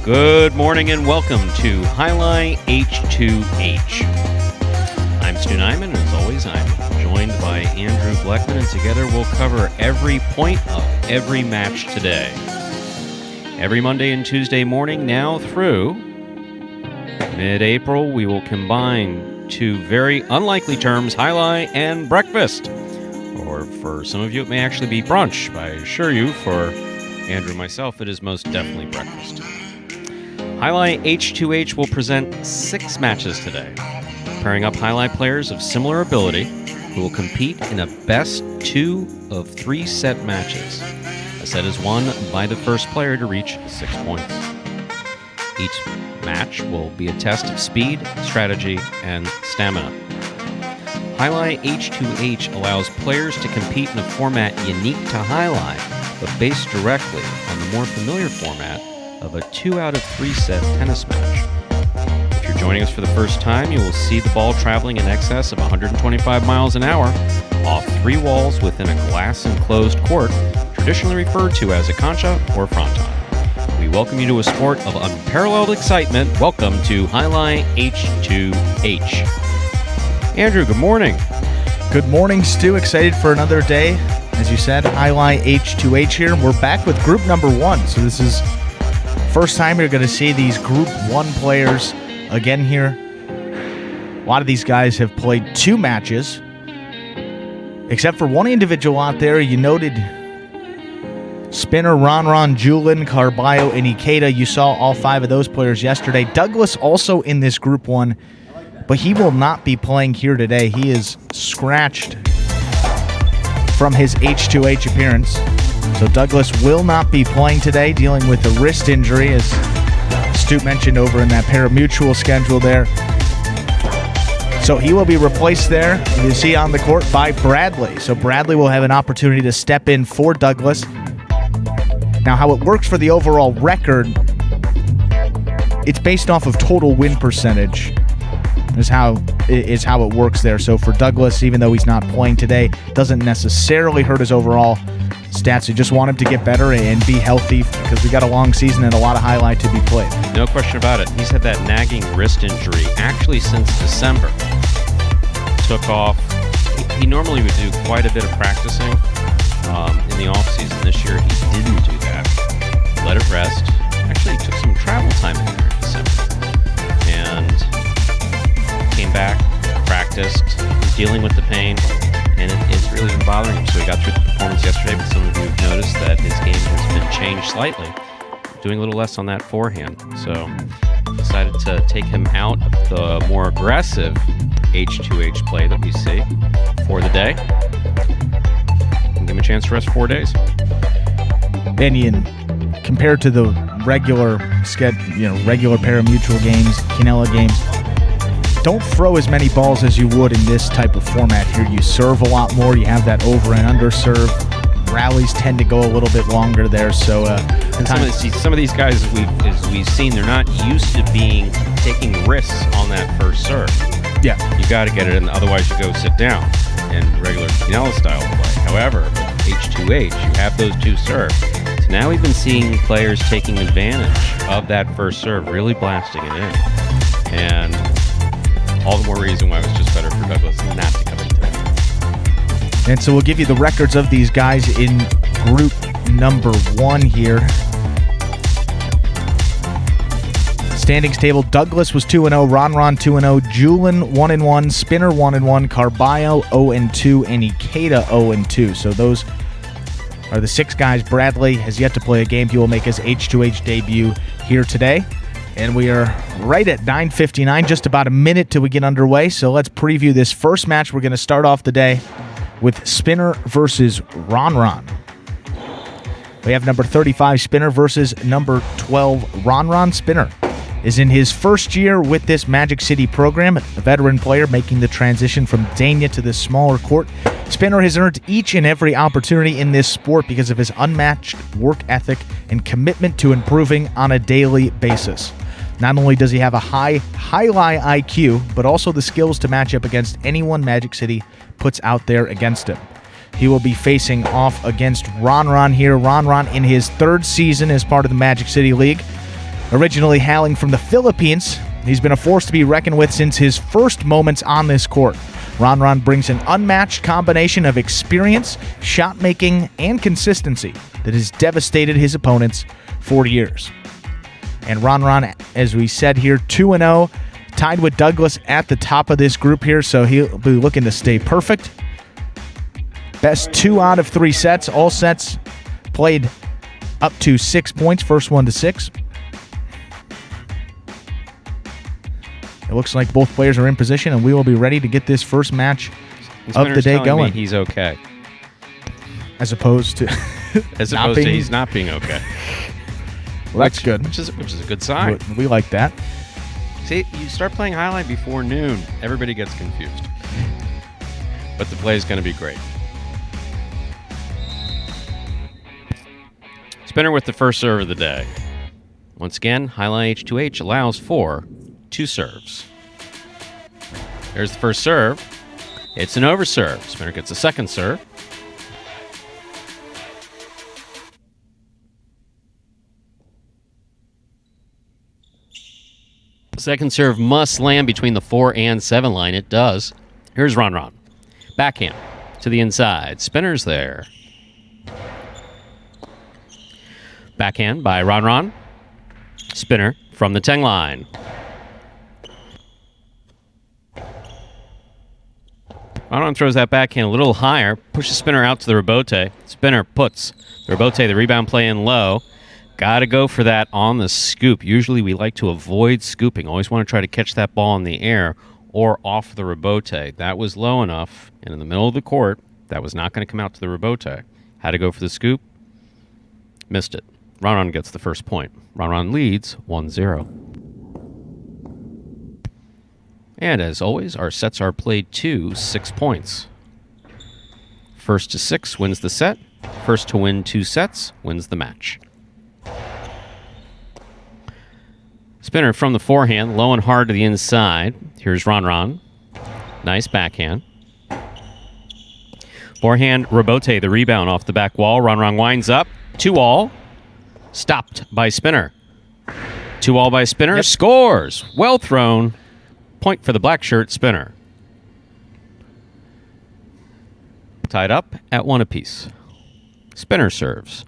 Good morning and welcome to Jai-Alai H2H. I'm Stu Nyman, and as always, I'm joined by Andrew Bleckman, and together we'll cover every point of every match today. Every Monday and Tuesday morning now through mid-April, we will combine two very unlikely terms, Jai-Alai and breakfast. Or for some of you, it may actually be brunch, but I assure you, for Andrew and myself, it is most definitely breakfast. Jai-Alai H2H will present 6 matches today, pairing up Jai-Alai players of similar ability who will compete in a best 2 of 3 set matches. A set is won by the first player to reach 6 points. Each match will be a test of speed, strategy, and stamina. Jai-Alai H2H allows players to compete in a format unique to Jai-Alai, but based directly on the more familiar format of a 2 out of 3 set tennis match. If you're joining us for the first time, you will see the ball traveling in excess of 125 miles an hour off 3 walls within a glass-enclosed court, traditionally referred to as a cancha or fronton. We welcome you to a sport of unparalleled excitement. Welcome to Jai-Alai H2H. Andrew, good morning. Good morning, Stu. Excited for another day. As you said, Jai-Alai H2H here. We're back with group number 1. So this is first time you're going to see these group 1 players again here. A lot of these guys have played 2 matches. Except for one individual out there, you noted Spinner, Ron, Julin, Carballo, and Ikeda. You saw all 5 of those players yesterday. Douglas also in this group 1, but he will not be playing here today. He is scratched from his H2H appearance. So Douglas will not be playing today, dealing with a wrist injury, as Stu mentioned over in that pari-mutuel schedule there. So he will be replaced there, you see on the court, by Bradley. So Bradley will have an opportunity to step in for Douglas. Now, how it works for the overall record, it's based off of total win percentage. Is how it works there. So for Douglas, even though he's not playing today, doesn't necessarily hurt his overall stats. We just want him to get better and be healthy because we got a long season and a lot of Jai-Alai to be played. No question about it. He's had that nagging wrist injury actually since December. Took off. He normally would do quite a bit of practicing in the offseason. This year he didn't do that. Let it rest. Actually, he took some travel time in there in December. And came back, practiced, was dealing with the pain, and it's really been bothering him. So he got through the performance yesterday, but some of you have noticed that his game has been changed slightly, doing a little less on that forehand. So decided to take him out of the more aggressive H2H play that we see for the day, and give him a chance to rest 4 days. And compared to the regular pari-mutuel games, Quinella games, don't throw as many balls as you would in this type of format here. You serve a lot more. You have that over and under serve. Rallies tend to go a little bit longer there. So, some of these guys, as we've seen, they're not used to taking risks on that first serve. Yeah, you got to get it in, otherwise you go sit down in regular Quinella style play. However, H2H, you have those 2 serves. So now we've been seeing players taking advantage of that first serve, really blasting it in, and all the more reason why it was just better for Douglas not to come in today. And so we'll give you the records of these guys in group number 1 here. Standings table: Douglas was 2-0, Ron 2-0, Julin 1-1, Spinner 1-1, Carballo 0-2, and Ikeda 0-2. So those are the 6 guys. Bradley has yet to play a game. He will make his H2H debut here today. And we are right at 9:59, just about a minute till we get underway. So let's preview this first match. We're going to start off the day with Spinner versus Ron. We have number 35 Spinner versus number 12 Ron. Spinner is in his first year with this Magic City program, a veteran player making the transition from Dania to this smaller court. Spinner has earned each and every opportunity in this sport because of his unmatched work ethic and commitment to improving on a daily basis. Not only does he have a high Jai-Alai IQ, but also the skills to match up against anyone Magic City puts out there against him. He will be facing off against Ron here. Ron in his 3rd season as part of the Magic City League. Originally hailing from the Philippines, he's been a force to be reckoned with since his first moments on this court. Ron brings an unmatched combination of experience, shot making, and consistency that has devastated his opponents for years. And Ron, as we said here, 2-0, tied with Douglas at the top of this group here, so he'll be looking to stay perfect. Best 2 out of 3 sets, all sets played up to 6 points, first one to 6. It looks like both players are in position, and we will be ready to get this first match of the day going. He's okay, as opposed to he's not being okay. Well, that's good. Which is a good sign. We like that. See, you start playing highlight before noon, everybody gets confused. But the play is going to be great. Spinner with the first serve of the day. Once again, Jai-Alai H2H allows for 2 serves. There's the first serve. It's an overserve. Spinner gets a second serve. Second serve must land between the 4 and 7 line. It does. Here's Ron. Backhand to the inside. Spinner's there. Backhand by Ron. Spinner from the 10 line. Ron throws that backhand a little higher, pushes Spinner out to the rebote. Spinner puts the rebote, the rebound play in low. Got to go for that on the scoop. Usually we like to avoid scooping. Always want to try to catch that ball in the air or off the rebote. That was low enough, and in the middle of the court, that was not going to come out to the rebote. Had to go for the scoop. Missed it. Ron gets the first point. Ron leads 1-0. And as always, our sets are played to 6 points. First to 6 wins the set. First to win 2 sets wins the match. Spinner from the forehand, low and hard to the inside. Here's Ron. Nice backhand. Forehand, rebote, the rebound off the back wall. Ron winds up. 2-all. Stopped by Spinner. 2-all by Spinner. Yep. Scores. Well thrown. Point for the black shirt Spinner. Tied up at 1 apiece. Spinner serves.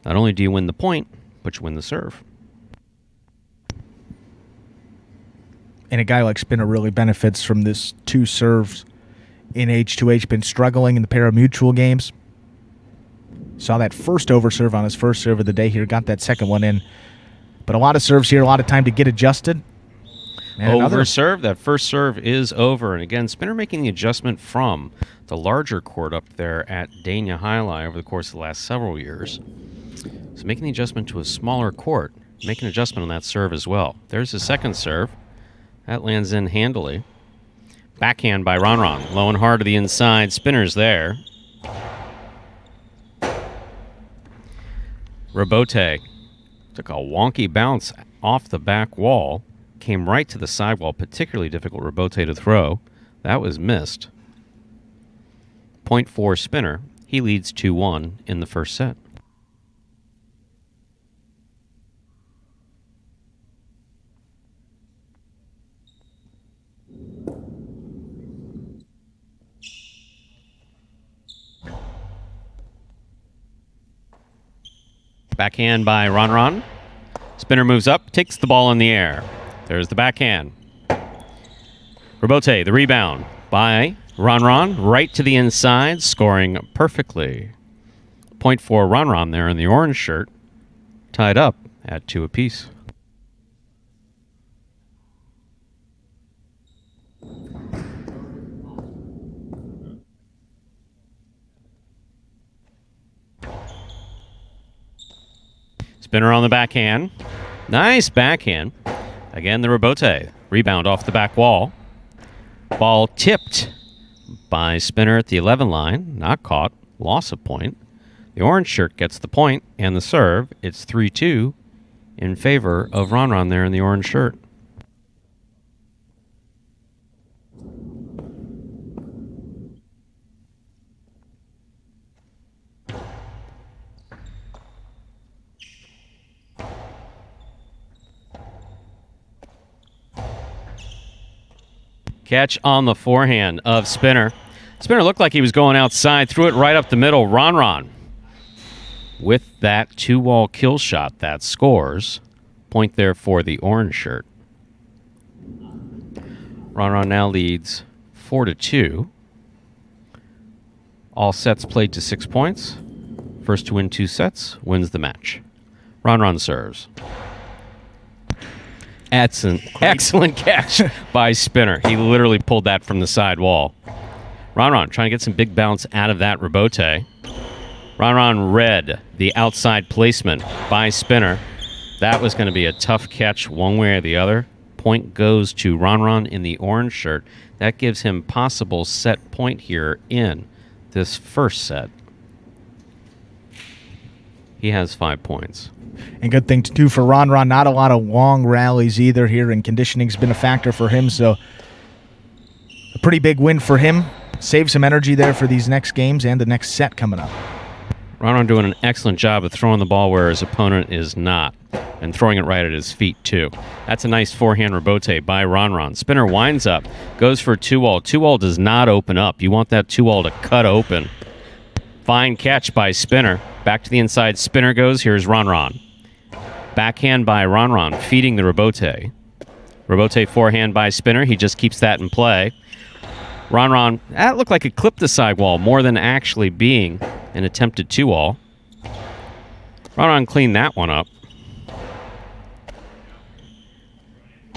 Not only do you win the point, but you win the serve. And a guy like Spinner really benefits from this 2 serves in H2H. Been struggling in the pari-mutuel games. Saw that first overserve on his first serve of the day here. Got that second one in. But a lot of serves here, a lot of time to get adjusted. Over serve. That first serve is over. And again, Spinner making the adjustment from the larger court up there at Dania Jai-Alai over the course of the last several years. So making the adjustment to a smaller court. Make an adjustment on that serve as well. There's his second serve. That lands in handily. Backhand by Ron. Low and hard to the inside. Spinner's there. Rebote took a wonky bounce off the back wall. Came right to the sidewall. Particularly difficult rebote to throw. That was missed. Point for Spinner. He leads 2-1 in the first set. Backhand by Ron. Spinner moves up, takes the ball in the air. There's the backhand. Rebote, the rebound by Ron, right to the inside, scoring perfectly. Point for Ron there in the orange shirt. Tied up at 2 apiece. Spinner on the backhand. Nice backhand. Again, the rebote. Rebound off the back wall. Ball tipped by Spinner at the 11 line. Not caught. Loss of point. The orange shirt gets the point and the serve. It's 3-2 in favor of Ron there in the orange shirt. Catch on the forehand of Spinner. Spinner looked like he was going outside, threw it right up the middle. Ron with that 2-wall kill shot that scores. Point there for the orange shirt. Ron now leads 4-2. All sets played to 6 points. First to win 2 sets wins the match. Ron serves. Excellent catch by Spinner. He literally pulled that from the side wall. Ron trying to get some big bounce out of that rebote. Ron read the outside placement by Spinner. That was going to be a tough catch one way or the other. Point goes to Ron in the orange shirt. That gives him possible set point here in this first set. He has 5 points. And good thing to do for Ron. Not a lot of long rallies either here, and conditioning's been a factor for him, so a pretty big win for him. Save some energy there for these next games and the next set coming up. Ron doing an excellent job of throwing the ball where his opponent is not, and throwing it right at his feet, too. That's a nice forehand rebote by Ron. Spinner winds up, goes for 2-wall. 2-wall does not open up. You want that 2-wall to cut open. Fine catch by Spinner. Back to the inside. Spinner goes. Here's Ron. Backhand by Ron, feeding the rebote. Rebote forehand by Spinner. He just keeps that in play. Ron, that looked like it clipped the sidewall more than actually being an attempted 2-wall. Ron cleaned that one up.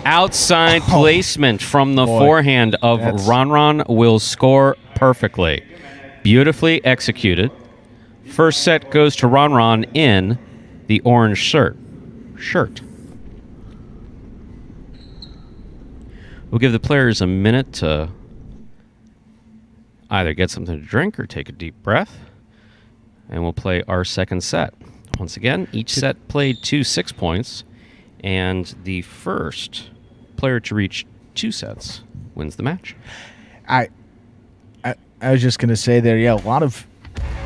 Outside placement from the forehand of Ron will score perfectly. Beautifully executed. First set goes to Ron in the orange shirt. We'll give the players a minute to either get something to drink or take a deep breath, and we'll play our second set. Once again, each set played 2 6 points, and the first player to reach 2 sets wins the match. I was just going to say there, a lot of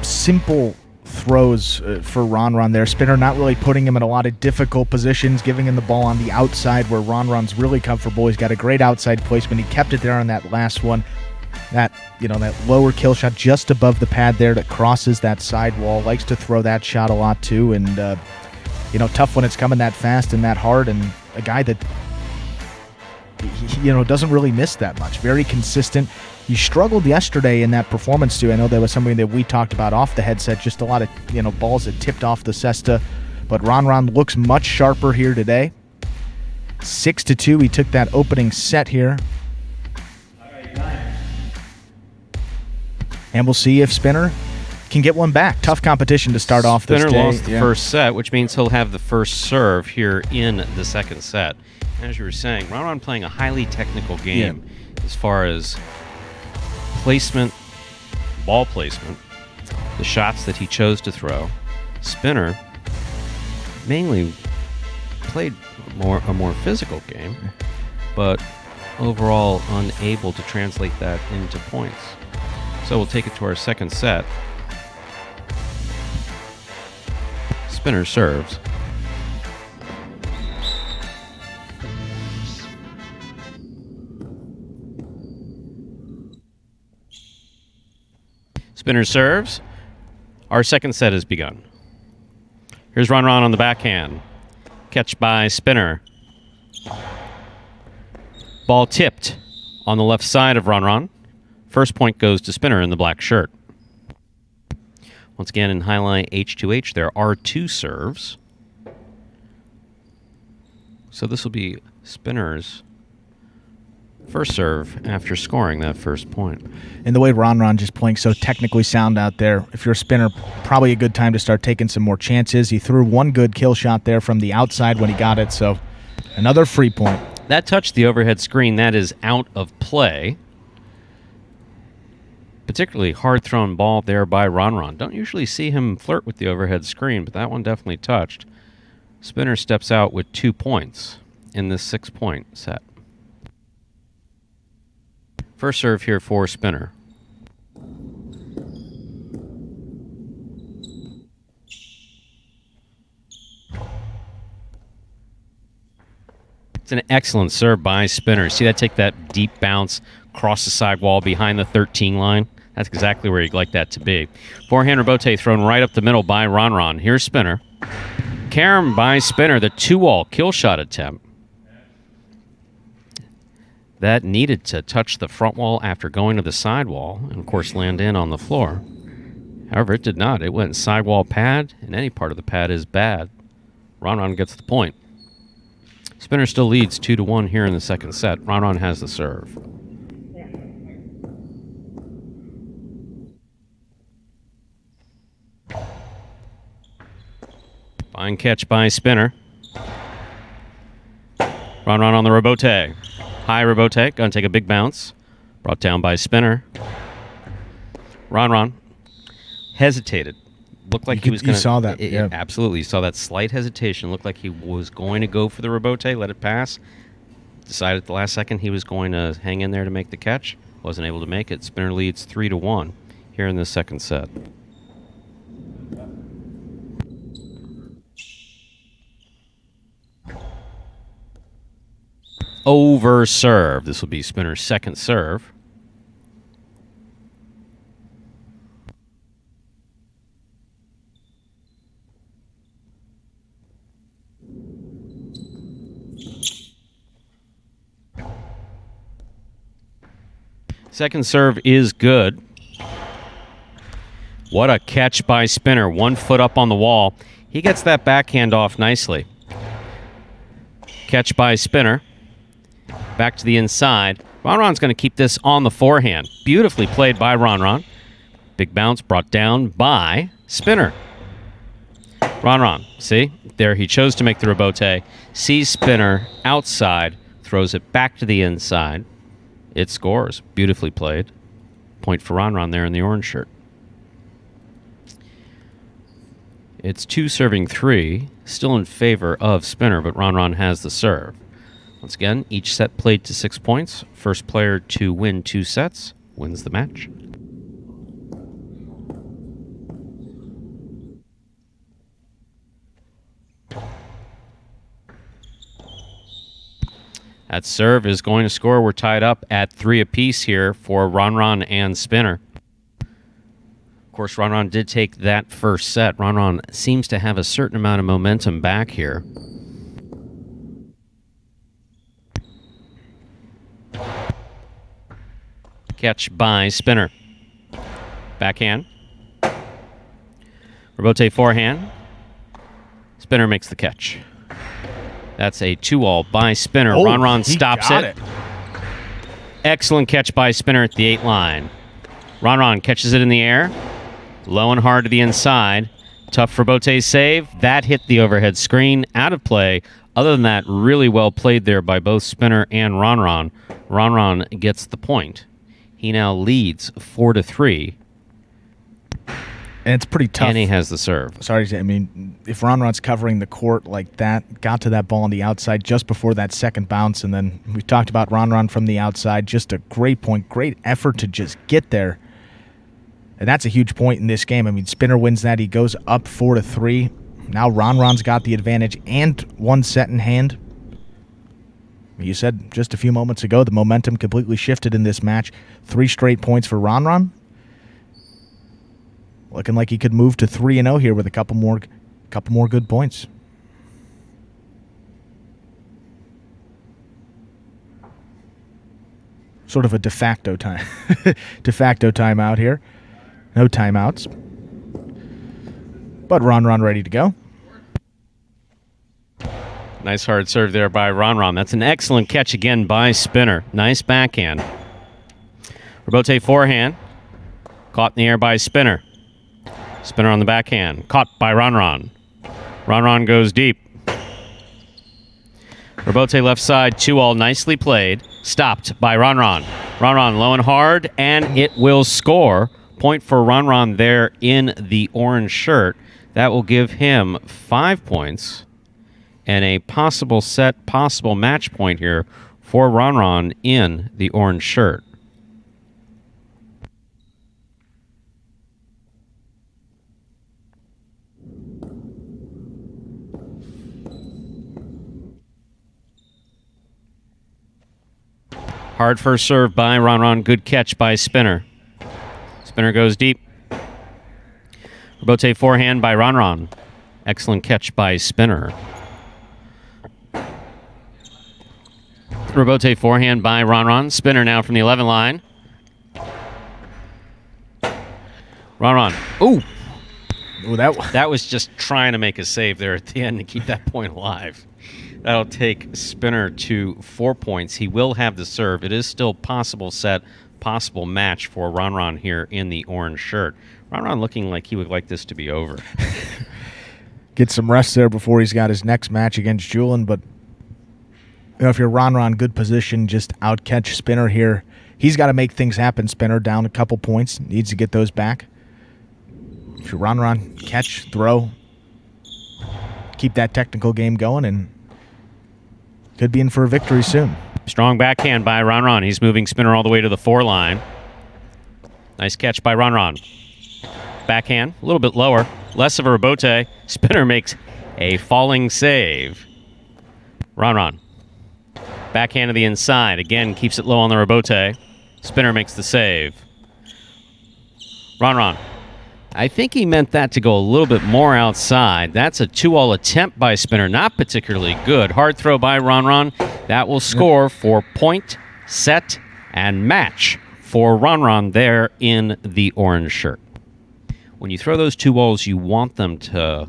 simple throws for Ron there. Spinner not really putting him in a lot of difficult positions, giving him the ball on the outside where Ron's really comfortable. He's got a great outside placement. He kept it there on that last one. That lower kill shot just above the pad there that crosses that side wall. Likes to throw that shot a lot too. And, tough when it's coming that fast and that hard. And a guy that, doesn't really miss that much. Very consistent. He struggled yesterday in that performance too. I know there was something that we talked about off the headset, just a lot of balls that tipped off the cesta. But Ron looks much sharper here today. 6-2. He took that opening set here. And we'll see if Spinner can get one back. Tough competition to start off this day. Spinner lost the first set, which means he'll have the first serve here in the second set. As you were saying, Ron playing a highly technical game as far as placement, ball placement, the shots that he chose to throw. Spinner mainly played a more physical game, but overall unable to translate that into points. So we'll take it to our second set. Spinner serves. Spinner serves. Our second set has begun. Here's Ron on the backhand. Catch by Spinner. Ball tipped on the left side of Ron. First point goes to Spinner in the black shirt. Once again, in Jai-Alai H2H, there are 2 serves. So this will be Spinner's first serve after scoring that first point. And the way Ron just playing so technically sound out there, if you're a Spinner, probably a good time to start taking some more chances. He threw one good kill shot there from the outside when he got it, so another free point. That touched the overhead screen. That is out of play. Particularly hard-thrown ball there by Ron. Don't usually see him flirt with the overhead screen, but that one definitely touched. Spinner steps out with 2 points in this 6-point set. First serve here for Spinner. It's an excellent serve by Spinner. See that take that deep bounce across the sidewall behind the 13 line? That's exactly where you'd like that to be. Forehand rebote thrown right up the middle by Ron. Here's Spinner. Carom by Spinner, the 2-wall kill shot attempt. That needed to touch the front wall after going to the sidewall and, of course, land in on the floor. However, it did not. It went sidewall pad, and any part of the pad is bad. Ron gets the point. Spinner still leads 2-1 here in the second set. Ron has the serve. Fine catch by Spinner. Ron on the rebote. High rebote. Gonna take a big bounce. Brought down by Spinner. Ron hesitated. Looked like he was going to... You saw that. Yeah. Absolutely. You saw that slight hesitation. Looked like he was going to go for the rebote, let it pass. Decided at the last second he was going to hang in there to make the catch. Wasn't able to make it. Spinner leads 3-1 here in the second set. Over serve. This will be Spinner's second serve. Second serve is good. What a catch by Spinner. 1 foot up on the wall. He gets that backhand off nicely. Catch by Spinner. Back to the inside. Ron's going to keep this on the forehand. Beautifully played by Ron. Big bounce brought down by Spinner. Ron. See? There he chose to make the rebote. Sees Spinner outside. Throws it back to the inside. It scores. Beautifully played. Point for Ron there in the orange shirt. It's 2 serving 3. Still in favor of Spinner, but Ron has the serve. Once again, each set played to 6 points. First player to win 2 sets wins the match. That serve is going to score. We're tied up at 3 apiece here for Ron and Spinner. Of course, Ron did take that first set. Ron seems to have a certain amount of momentum back here. Catch by Spinner. Backhand. Rebote forehand. Spinner makes the catch. That's a 2-all by Spinner. Oh, Ron stops it. Excellent catch by Spinner at the 8 line. Ron catches it in the air. Low and hard to the inside. Tough rebote save. That hit the overhead screen. Out of play. Other than that, really well played there by both Spinner and Ron. Ron gets the point. He now leads 4-3. And it's pretty tough. And he has the serve. Sorry, I mean, if Ron's covering the court like that, got to that ball on the outside just before that second bounce, and then we talked about Ron from the outside, just a great point, great effort to just get there. And that's a huge point in this game. I mean, Spinner wins that. He goes up 4-3. Now Ron's got the advantage and 1 set in hand. You said just a few moments ago the momentum completely shifted in this match. 3 straight points for Ron. Looking like he could move to 3-0 here with a couple more good points. Sort of a de facto timeout here. No timeouts. But Ron ready to go. Nice hard serve there by Ron. That's an excellent catch again by Spinner. Nice backhand. Rebote forehand. Caught in the air by Spinner. Spinner on the backhand. Caught by Ron. Ron goes deep. Rebote left side, 2-all, nicely played. Stopped by Ron. Ron low and hard, and it will score. Point for Ron there in the orange shirt. That will give him 5 points and a possible match point here for Ron in the orange shirt. Hard first serve by Ron. Good catch by Spinner. Spinner goes deep. Rebote forehand by Ron. Excellent catch by Spinner. Rebote forehand by Ron. Spinner now from the 11 line. Ron. Ooh. Ooh, that was just trying to make a save there at the end to keep that point alive. That'll take Spinner to 4 points. He will have the serve. It is still possible set, possible match for Ron here in the orange shirt. Ron looking like he would like this to be over. Get some rest there before he's got his next match against Julian. But if you're Ron, good position, just out-catch Spinner here. He's got to make things happen. Spinner down a couple points. Needs to get those back. If you're Ron, catch, throw. Keep that technical game going, and could be in for a victory soon. Strong backhand by Ron. He's moving Spinner all the way to the 4 line. Nice catch by Ron. Backhand, a little bit lower. Less of a rebote. Spinner makes a falling save. Ron. Backhand to the inside. Again, keeps it low on the rebote. Spinner makes the save. Ron. I think he meant that to go a little bit more outside. That's a 2-all attempt by Spinner. Not particularly good. Hard throw by Ron. That will score for point, set, and match for Ron there in the orange shirt. When you throw those 2-alls, you want them to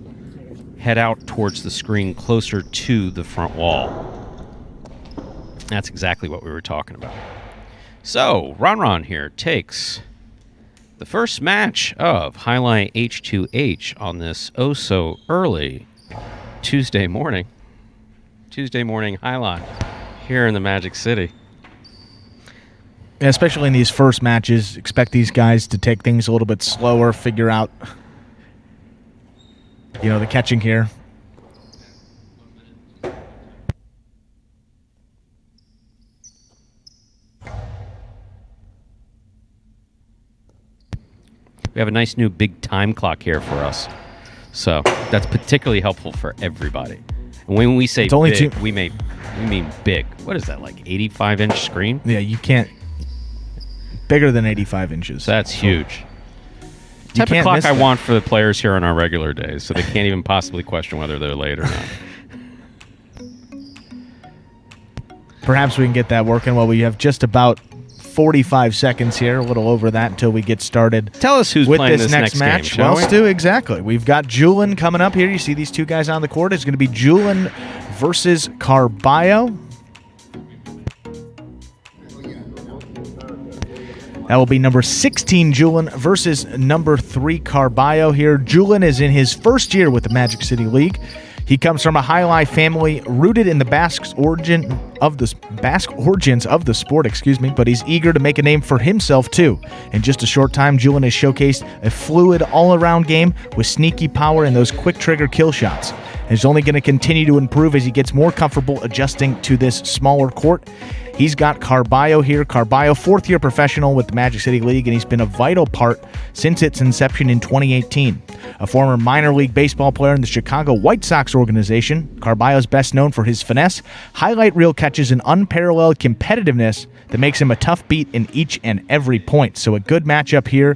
head out towards the screen closer to the front wall. That's exactly what we were talking about. So, Ron here takes the first match of Jai-Alai H2H on this oh-so-early Tuesday morning. Tuesday morning Jai-Alai here in the Magic City. Yeah, especially in these first matches, expect these guys to take things a little bit slower, figure out, the catching here. We have a nice new big time clock here for us. So that's particularly helpful for everybody. And when we say big, we mean big. What is that, like 85-inch screen? Yeah, you can't. Bigger than 85 inches. So that's huge. Type of clock I want for the players here on our regular days, so they can't even possibly question whether they're late or not. Perhaps we can get that working. Well, we have just about 45 seconds here, a little over that until we get started. Tell us who's with playing this next match. Game, shall we? Stu, exactly. We've got Julian coming up here. You see these two guys on the court. It's going to be Julian versus Carballo. That will be number 16, Julian, versus number 3, Carballo here. Julian is in his first year with the Magic City League. He comes from a Jai-Alai family rooted in the Basque origins of the sport, but he's eager to make a name for himself too. In just a short time, Julian has showcased a fluid all-around game with sneaky power and those quick trigger kill shots. And he's only going to continue to improve as he gets more comfortable adjusting to this smaller court. He's got Carballo here. Carballo, 4th-year professional with the Magic City League, and he's been a vital part since its inception in 2018. A former minor league baseball player in the Chicago White Sox organization, Carballo is best known for his finesse, highlight reel catches, and unparalleled competitiveness that makes him a tough beat in each and every point. So a good matchup here.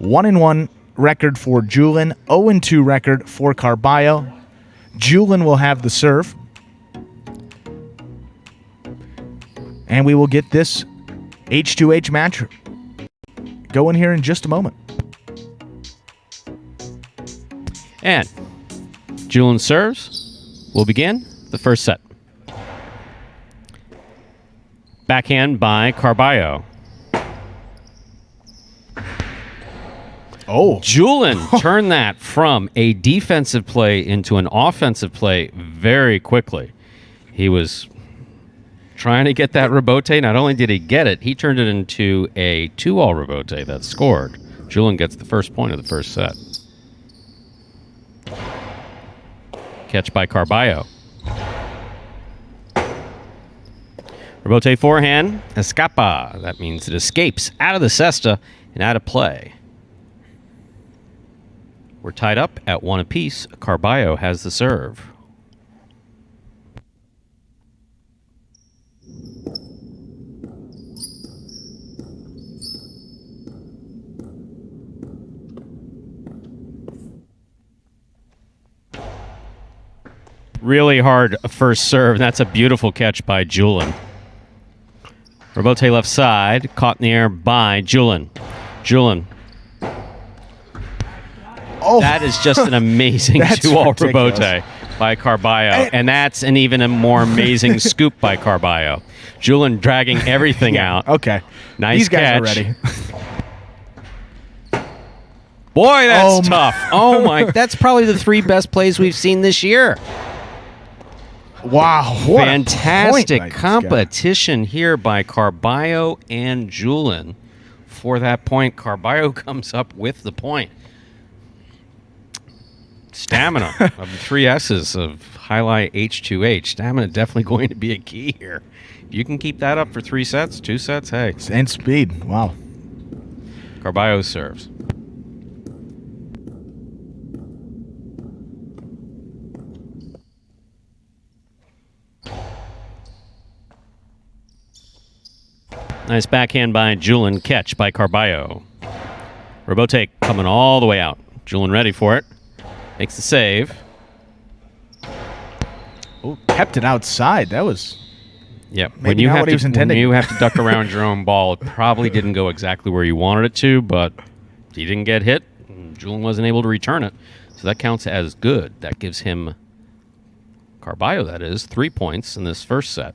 1-1 record for Julian, 0-2 record for Carballo. Julian will have the serve. And we will get this H2H match going here in just a moment. And Julian serves. We'll begin the first set. Backhand by Carballo. Oh. Julian turned that from a defensive play into an offensive play very quickly. He was trying to get that rebote. Not only did he get it, he turned it into a 2-all rebote that scored. Julian gets the first point of the first set. Catch by Carballo. Rebote forehand, escapa. That means it escapes out of the cesta and out of play. We're tied up at 1 apiece. Carballo has the serve. Really hard first serve, and that's a beautiful catch by Julin. Robote left side, caught in the air by Julin. Julin. Oh, that is just an amazing two-all Robote by Carballo, and that's an even a more amazing scoop by Carballo. Julin dragging everything out. Okay. Nice These guys catch. are ready. Boy, that's tough. Oh, my. That's probably the 3 best plays we've seen this year. Wow. What fantastic competition here by Carballo and Julin. For that point, Carballo comes up with the point. Stamina of the 3 S's of Jai-Alai H2H. Stamina definitely going to be a key here. If you can keep that up for 3 sets, 2 sets, hey. And speed. Wow. Carballo serves. Nice backhand by Julin. Catch by Carballo. Robote coming all the way out. Julin ready for it. Makes the save. Oh, kept it outside. That was... Yep. Maybe not what he was intending. When you have to duck around your own ball, it probably didn't go exactly where you wanted it to, but he didn't get hit. Julin wasn't able to return it. So that counts as good. That gives him, Carballo that is, 3 points in this first set.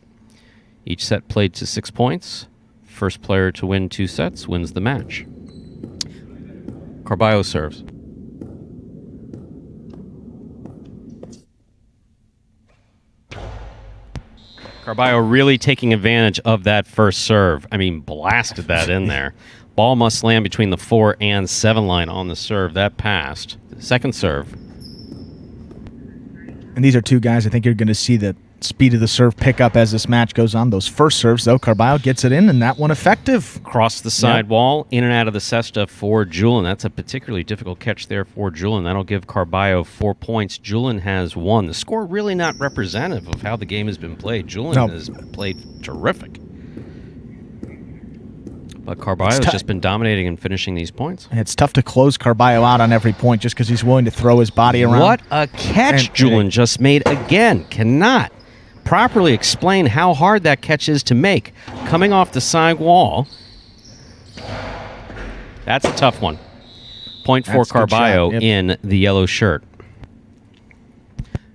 Each set played to 6 points. First player to win 2 sets wins the match. Carballo serves. Carballo really taking advantage of that first serve. I mean, blasted that in there. Ball must land between the 4 and 7 line on the serve. That passed. Second serve. And these are 2 guys I think you're going to see the speed of the serve pick up as this match goes on. Those first serves, though, Carballo gets it in, and that one effective. Cross the side wall, in and out of the cesta for Julin. That's a particularly difficult catch there for Julin. That'll give Carballo 4 points. Julin has 1. The score really not representative of how the game has been played. Julin has played terrific. But Carballo's just been dominating and finishing these points. And it's tough to close Carballo out on every point just because he's willing to throw his body around. What a catch Julin just made again. Cannot properly explain how hard that catch is to make. Coming off the side wall. That's a tough one. Point for Carballo in the yellow shirt.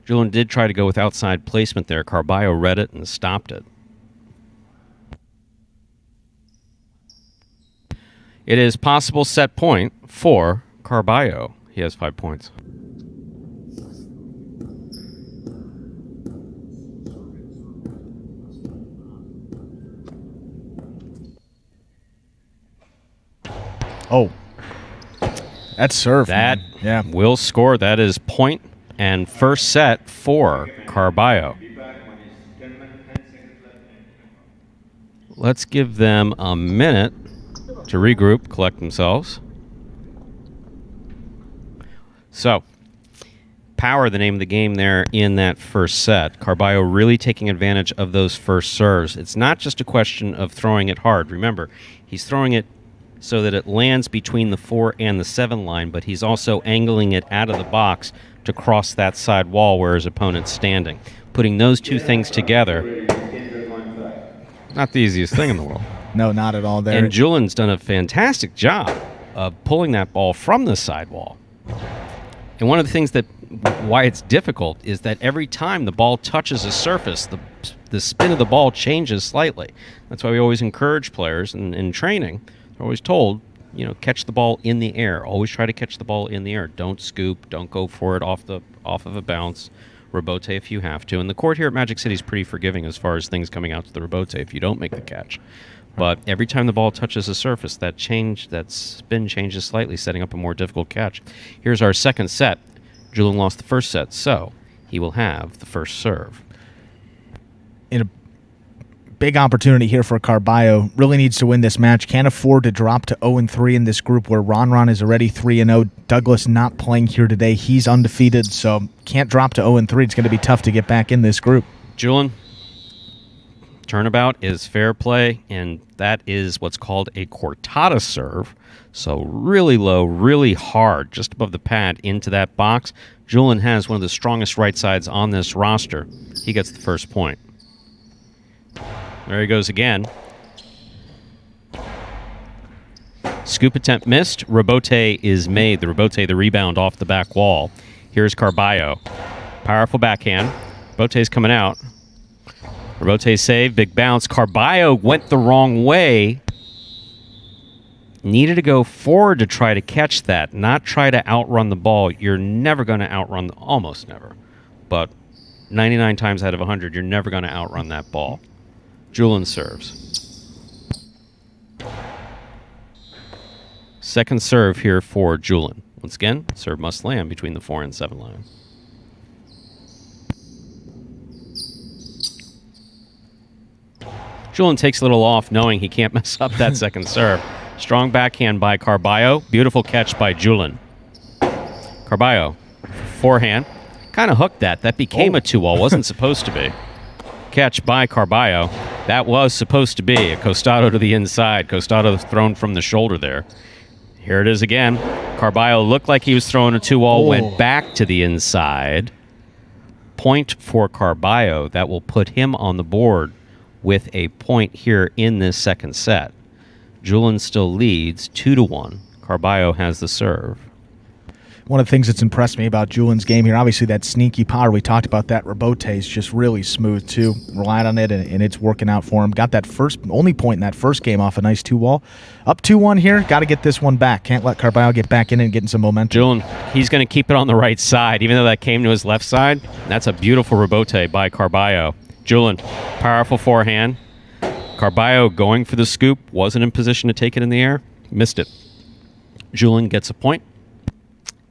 Julin did try to go with outside placement there. Carballo read it and stopped it. It is possible set point for Carballo. He has 5 points. Oh, that's serve. That will score. That is point and first set for Carballo. Let's give them a minute to regroup, collect themselves. So, power, the name of the game there in that first set. Carballo really taking advantage of those first serves. It's not just a question of throwing it hard. Remember, he's throwing it so that it lands between the 4 and the 7 line, but he's also angling it out of the box to cross that side wall where his opponent's standing. Putting those 2 things together, not the easiest thing in the world. No, not at all there. And Julin's done a fantastic job of pulling that ball from the sidewall. And one of the things that why it's difficult is that every time the ball touches a surface, the spin of the ball changes slightly. That's why we always encourage players in training. They're always told, catch the ball in the air. Always try to catch the ball in the air. Don't scoop. Don't go for it off of a bounce. Robote if you have to. And the court here at Magic City is pretty forgiving as far as things coming out to the Robote if you don't make the catch. But every time the ball touches a surface, that spin changes slightly, setting up a more difficult catch. Here's our second set. Julin lost the first set, so he will have the first serve. In a big opportunity here for Carballo. Really needs to win this match. Can't afford to drop to 0-3 in this group where Ron is already 3-0. Douglas not playing here today. He's undefeated, so can't drop to 0-3. It's going to be tough to get back in this group. Julin, turnabout is fair play, and that is what's called a cortada serve. So really low, really hard, just above the pad into that box. Julian has one of the strongest right sides on this roster. He gets the first point. There he goes again. Scoop attempt missed. Rebote is made. The rebote, the rebound off the back wall. Here's Carballo. Powerful backhand. Rebote's coming out. Rebote save, big bounce. Carballo went the wrong way. Needed to go forward to try to catch that, not try to outrun the ball. You're never going to outrun, almost never, but 99 times out of 100, you're never going to outrun that ball. Julian serves. Second serve here for Julian. Once again, serve must land between the 4 and 7 line. Julian takes a little off, knowing he can't mess up that second serve. Strong backhand by Carballo. Beautiful catch by Julian. Carballo, forehand. Kind of hooked that. That became a 2-all. Wasn't supposed to be. Catch by Carballo. That was supposed to be a costado to the inside. Costado thrown from the shoulder there. Here it is again. Carballo looked like he was throwing a 2-all, went back to the inside. Point for Carballo. That will put him on the board with a point here in this second set. Julian still leads 2-1. Carballo has the serve. One of the things that's impressed me about Julian's game here, obviously that sneaky power, we talked about that. Rebote is just really smooth too. Relied on it, and it's working out for him. Got that only point in that first game off a nice 2-wall. Up 2-1 here, got to get this one back. Can't let Carballo get back in and getting some momentum. Julian, he's going to keep it on the right side, even though that came to his left side. That's a beautiful rebote by Carballo. Julian, powerful forehand. Carballo going for the scoop, wasn't in position to take it in the air, missed it. Julian gets a point.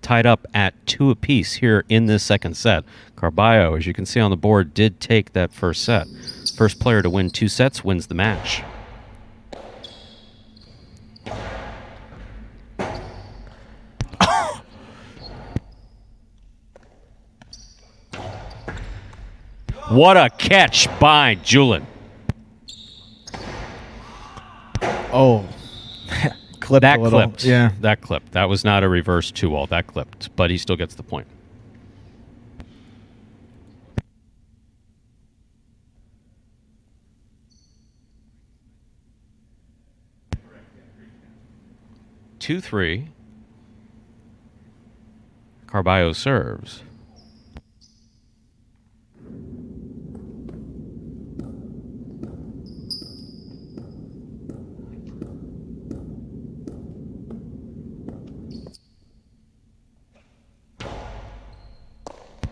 Tied up at 2 apiece here in this second set. Carballo, as you can see on the board, did take that first set. First player to win 2 sets wins the match. What a catch by Julian. Oh, clipped that a little. Clipped. Yeah. That clipped. That was not a reverse 2-all. That clipped, but he still gets the point. Two, 3. Carballo serves.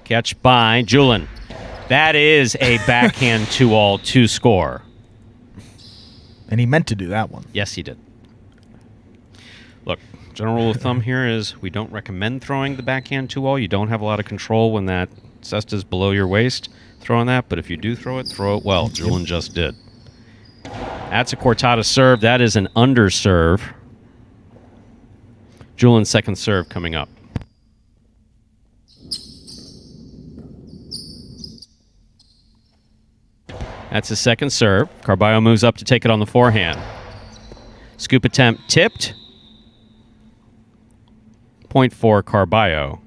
Catch by Julian. That is a backhand 2-all 2-score. And he meant to do that one. Yes, he did. Look, general rule of thumb here is we don't recommend throwing the backhand 2-all. You don't have a lot of control when that cesta is below your waist throwing that, but if you do throw it well. Julian just did. That's a cortada serve. That is an under serve. Julian's second serve coming up. That's his second serve. Carballo moves up to take it on the forehand. Scoop attempt tipped. Point for Carballo.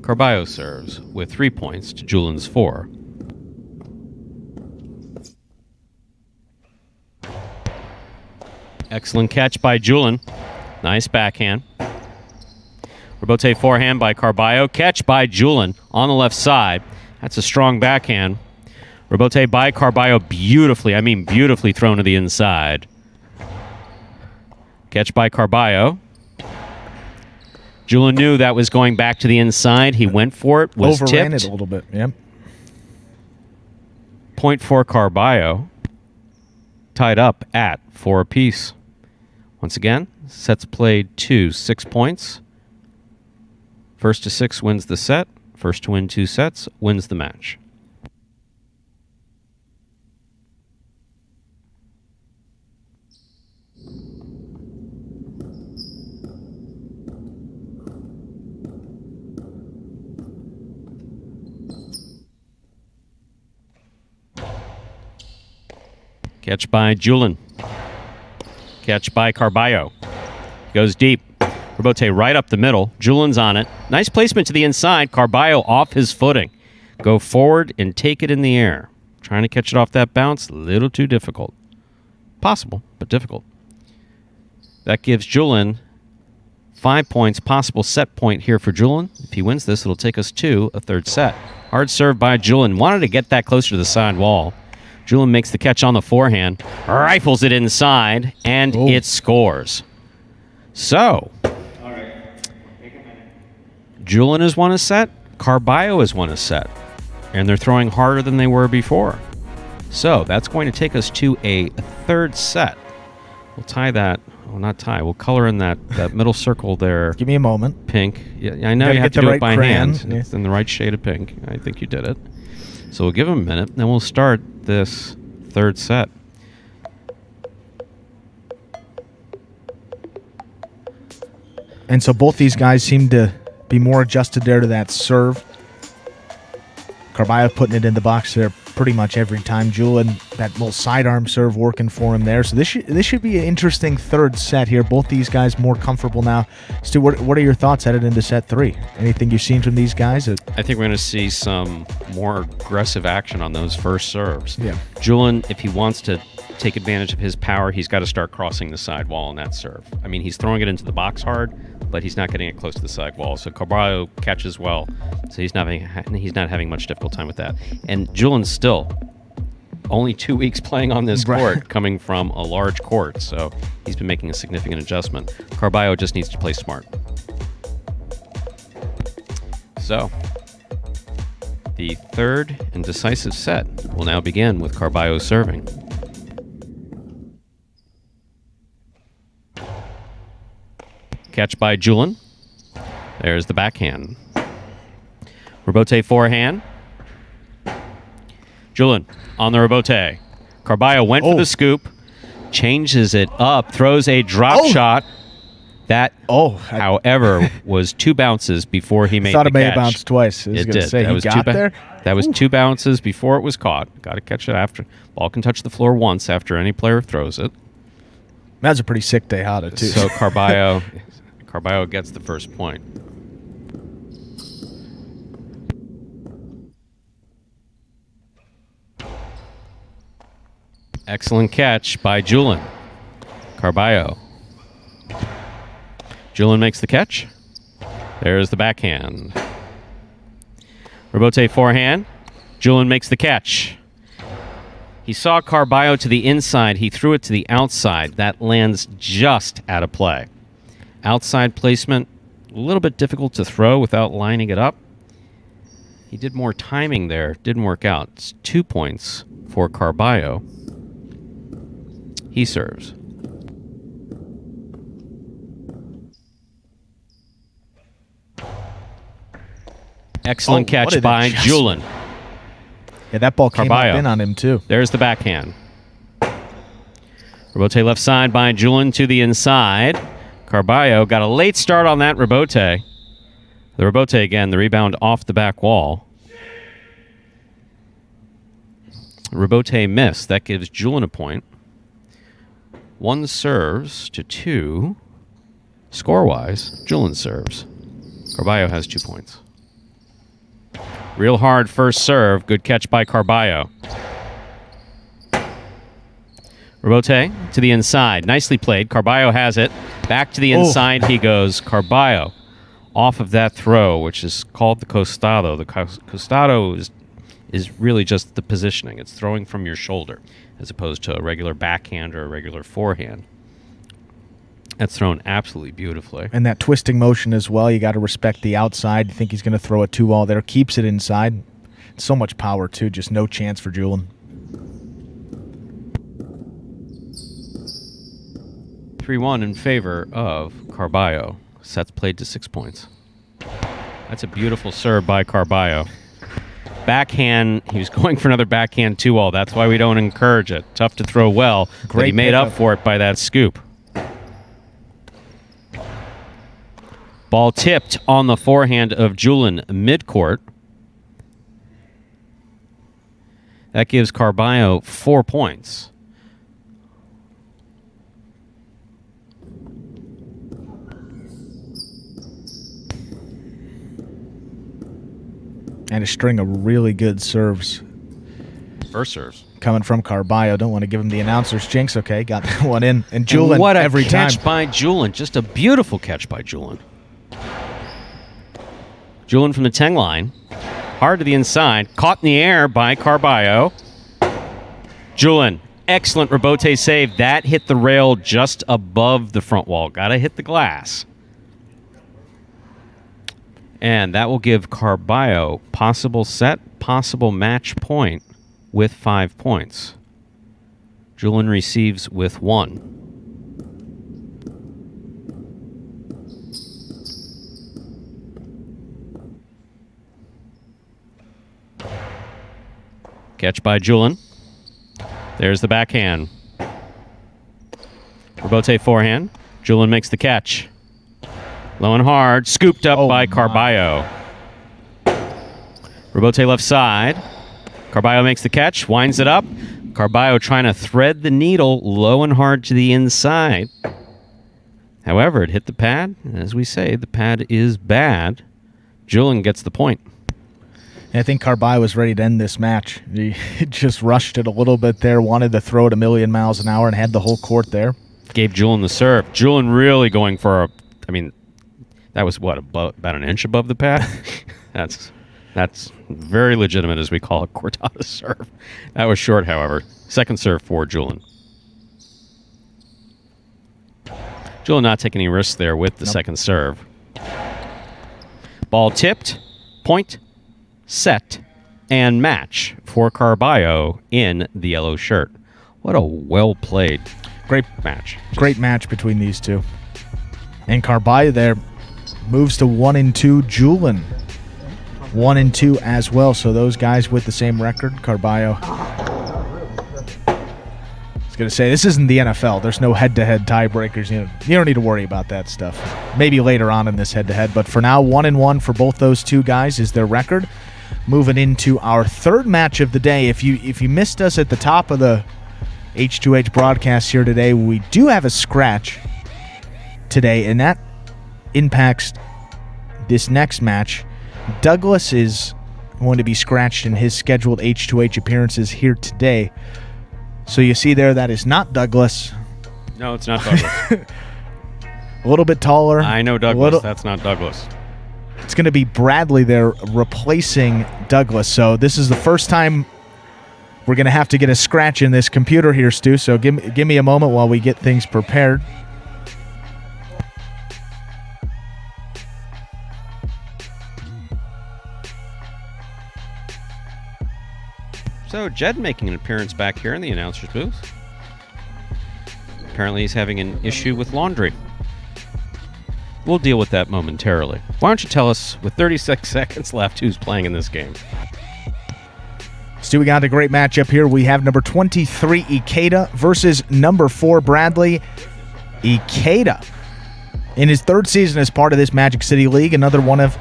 Carballo serves with 3 points to Julian's 4. Excellent catch by Julian. Nice backhand. Rebote forehand by Carballo. Catch by Julian on the left side. That's a strong backhand. Rebote by Carballo. Beautifully thrown to the inside. Catch by Carballo. Julian knew that was going back to the inside. He went for it. Was overran tipped. it a little bit. Yep. Point for Carballo. Tied up at 4 apiece. Once again, sets played 2, 6 points. First to 6 wins the set. First to win 2 sets wins the match. Catch by Julin. Catch by Carballo. Goes deep. Robote right up the middle. Julin's on it. Nice placement to the inside. Carballo off his footing. Go forward and take it in the air. Trying to catch it off that bounce, a little too difficult. Possible, but difficult. That gives Julin 5 points. Possible set point here for Julin. If he wins this, it'll take us to a third set. Hard serve by Julin. Wanted to get that closer to the side wall. Julin makes the catch on the forehand. Rifles it inside, and it scores. So, Julin has won a set. Carballo has won a set. And they're throwing harder than they were before. So that's going to take us to a third set. We'll tie that. Well, not tie. We'll color in that middle circle there. Give me a moment. Pink. Yeah, I know you have to do it by hand. It's in the right shade of pink. I think you did it. So we'll give him a minute, then we'll start this third set. And so both these guys seem to be more adjusted there to that serve. Carballo putting it in the box there pretty much every time. Julin, that little sidearm serve working for him there. So this should be an interesting third set here. Both these guys more comfortable now. Stu, what are your thoughts headed into set 3? Anything you've seen from these guys? I think we're going to see some more aggressive action on those first serves. Yeah. Julin, if he wants to take advantage of his power, he's got to start crossing the side wall on that serve. I mean, he's throwing it into the box hard, but he's not getting it close to the side wall. So Carballo catches well, so he's not having much difficult time with that. And Julin's still only 2 weeks playing on this court, coming from a large court, so he's been making a significant adjustment. Carballo just needs to play smart. So the third and decisive set will now begin with Carballo serving. Catch by Julin. There's the backhand. Rebote forehand. Julin on the rebote. Carballo went for the scoop, changes it up, throws a drop shot. That, however, was 2 bounces before he made the catch. I thought it may have bounced twice. I was going to say, he got there? That was 2 bounces before it was caught. Got to catch it after. Ball can touch the floor once after any player throws it. That's a pretty sick Tejada, too. So Carballo gets the first point. Excellent catch by Julin. Carballo. Julin makes the catch. There's the backhand. Rebote forehand. Julin makes the catch. He saw Carballo to the inside. He threw it to the outside. That lands just out of play. Outside placement, a little bit difficult to throw without lining it up. He did more timing there. Didn't work out. It's 2 points for Carballo. He serves. Excellent catch by Julin. Yeah, that ball came up in on him, too. There's the backhand. Rebote left side by Julin to the inside. Carballo got a late start on that rebote. The rebote again, the rebound off the back wall. Rebote missed. That gives Julin a point. 1 serves to 2. Score-wise, Julin serves. Carballo has 2 points. Real hard first serve. Good catch by Carballo. Rebote to the inside. Nicely played. Carballo has it. Back to the inside he goes. Carballo off of that throw, which is called the costado. The costado is really just the positioning. It's throwing from your shoulder as opposed to a regular backhand or a regular forehand. That's thrown absolutely beautifully. And that twisting motion as well. You got to respect the outside. You think he's going to throw a 2-all there. Keeps it inside. So much power, too. Just no chance for Julin. 3-1 in favor of Carballo. Sets played to 6 points. That's a beautiful serve by Carballo. Backhand, he was going for another backhand 2-all. That's why we don't encourage it. Tough to throw well, but he made up for it by that scoop. Ball tipped on the forehand of Julin midcourt. That gives Carballo 4 points. And a string of really good serves. First serves. Coming from Carballo. Don't want to give him the announcer's jinx. Okay, got that one in. And Julian what a every catch time. by Julian. Just a beautiful catch by Julian. Julian from the 10 line. Hard to the inside. Caught in the air by Carballo. Julian, excellent rebote save. That hit the rail just above the front wall. Got to hit the glass. And that will give Carballo possible set, possible match point with 5 points. Julian receives with 1. Catch by Julian. There's the backhand. Rebote forehand. Julian makes the catch. Low and hard. Scooped up by Carballo. Rebote left side. Carballo makes the catch. Winds it up. Carballo trying to thread the needle low and hard to the inside. However, it hit the pad. As we say, the pad is bad. Julian gets the point. I think Carballo was ready to end this match. He just rushed it a little bit there, wanted to throw it a million miles an hour, and had the whole court there. Gave Julian the serve. Julian really going for a, I mean, that was what, about an inch above the pad? That's very legitimate, as we call it, Cortada serve. That was short, however. Second serve for Julian. Julian not taking any risks there with the second serve. Ball tipped, point, set, and match for Carballo in the yellow shirt. What a well-played great match. Great match between these two. And Carballo there moves to 1-2. Julian 1-2 as well. So those guys with the same record. Carballo. I was going to say, this isn't the NFL. There's no head-to-head tiebreakers. You don't need to worry about that stuff. Maybe later on in this head-to-head. But for now, 1-1 for both those two guys is their record. Moving into our third match of the day. If you missed us at the top of the H2H broadcast here today, we do have a scratch today, and that impacts this next match. Douglas is going to be scratched in his scheduled H2H appearances here today. So you see there, that is not Douglas. No, it's not Douglas. A little bit taller. I know Douglas. That's not Douglas. It's going to be Bradley there replacing Douglas. So this is the first time we're going to have to get a scratch in this computer here, Stu. So give me a moment while we get things prepared. So Jed making an appearance back here in the announcer's booth. Apparently he's having an issue with laundry. We'll deal with that momentarily. Why don't you tell us, with 36 seconds left, who's playing in this game? Stu, we got a great matchup here. We have number 23, Ikeda, versus number 4, Bradley. Ikeda, in his third season as part of this Magic City League, another one of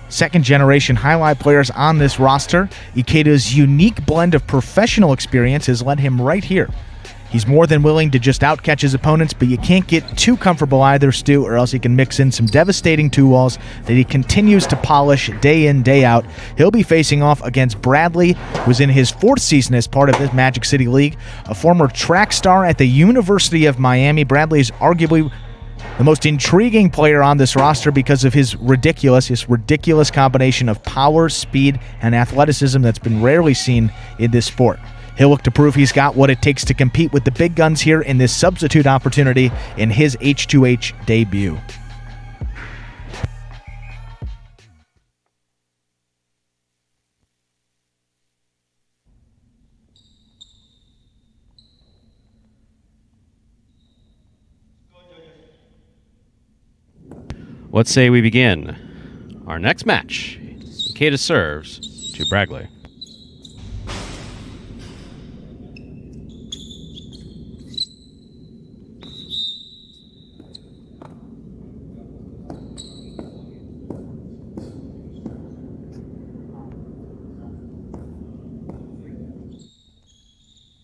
second-generation highlight players on this roster. Ikeda's unique blend of professional experience has led him right here. He's more than willing to just outcatch his opponents, but you can't get too comfortable either, Stu, or else he can mix in some devastating two-walls that he continues to polish day in, day out. He'll be facing off against Bradley, who's in his fourth season as part of this Magic City League, a former track star at the University of Miami. Bradley is arguably the most intriguing player on this roster because of his ridiculous combination of power, speed, and athleticism that's been rarely seen in this sport. He'll look to prove he's got what it takes to compete with the big guns here in this substitute opportunity in his H2H debut. Let's say we begin our next match. Ikeda serves to Bradley.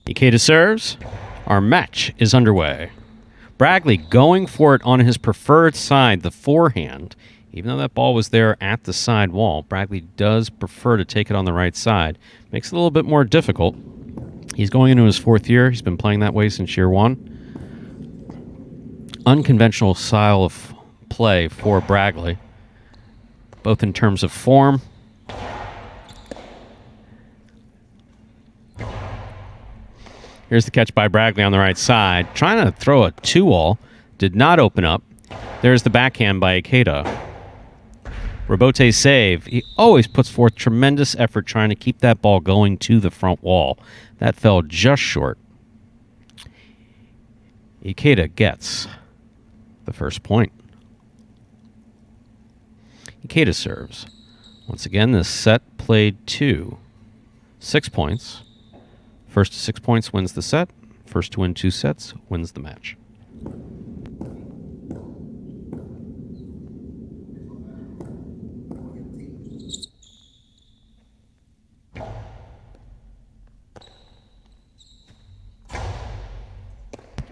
Ikeda serves. Our match is underway. Bradley going for it on his preferred side, the forehand, Even though that ball was there at the side wall, Bragley does prefer to take it on the right side. Makes it a little bit more difficult. He's going into his 4th year. He's been playing that way since year 1. Unconventional style of play for Bragley, both in terms of form Here's the catch by Bragley on the right side. Trying to throw a 2-all. Did not open up. There's the backhand by Ikeda. Robote's save. He always puts forth tremendous effort trying to keep that ball going to the front wall. That fell just short. Ikeda gets the first point. Ikeda serves. Once again, this set played to 6 points. First to 6 points wins the set. First to win 2 sets wins the match.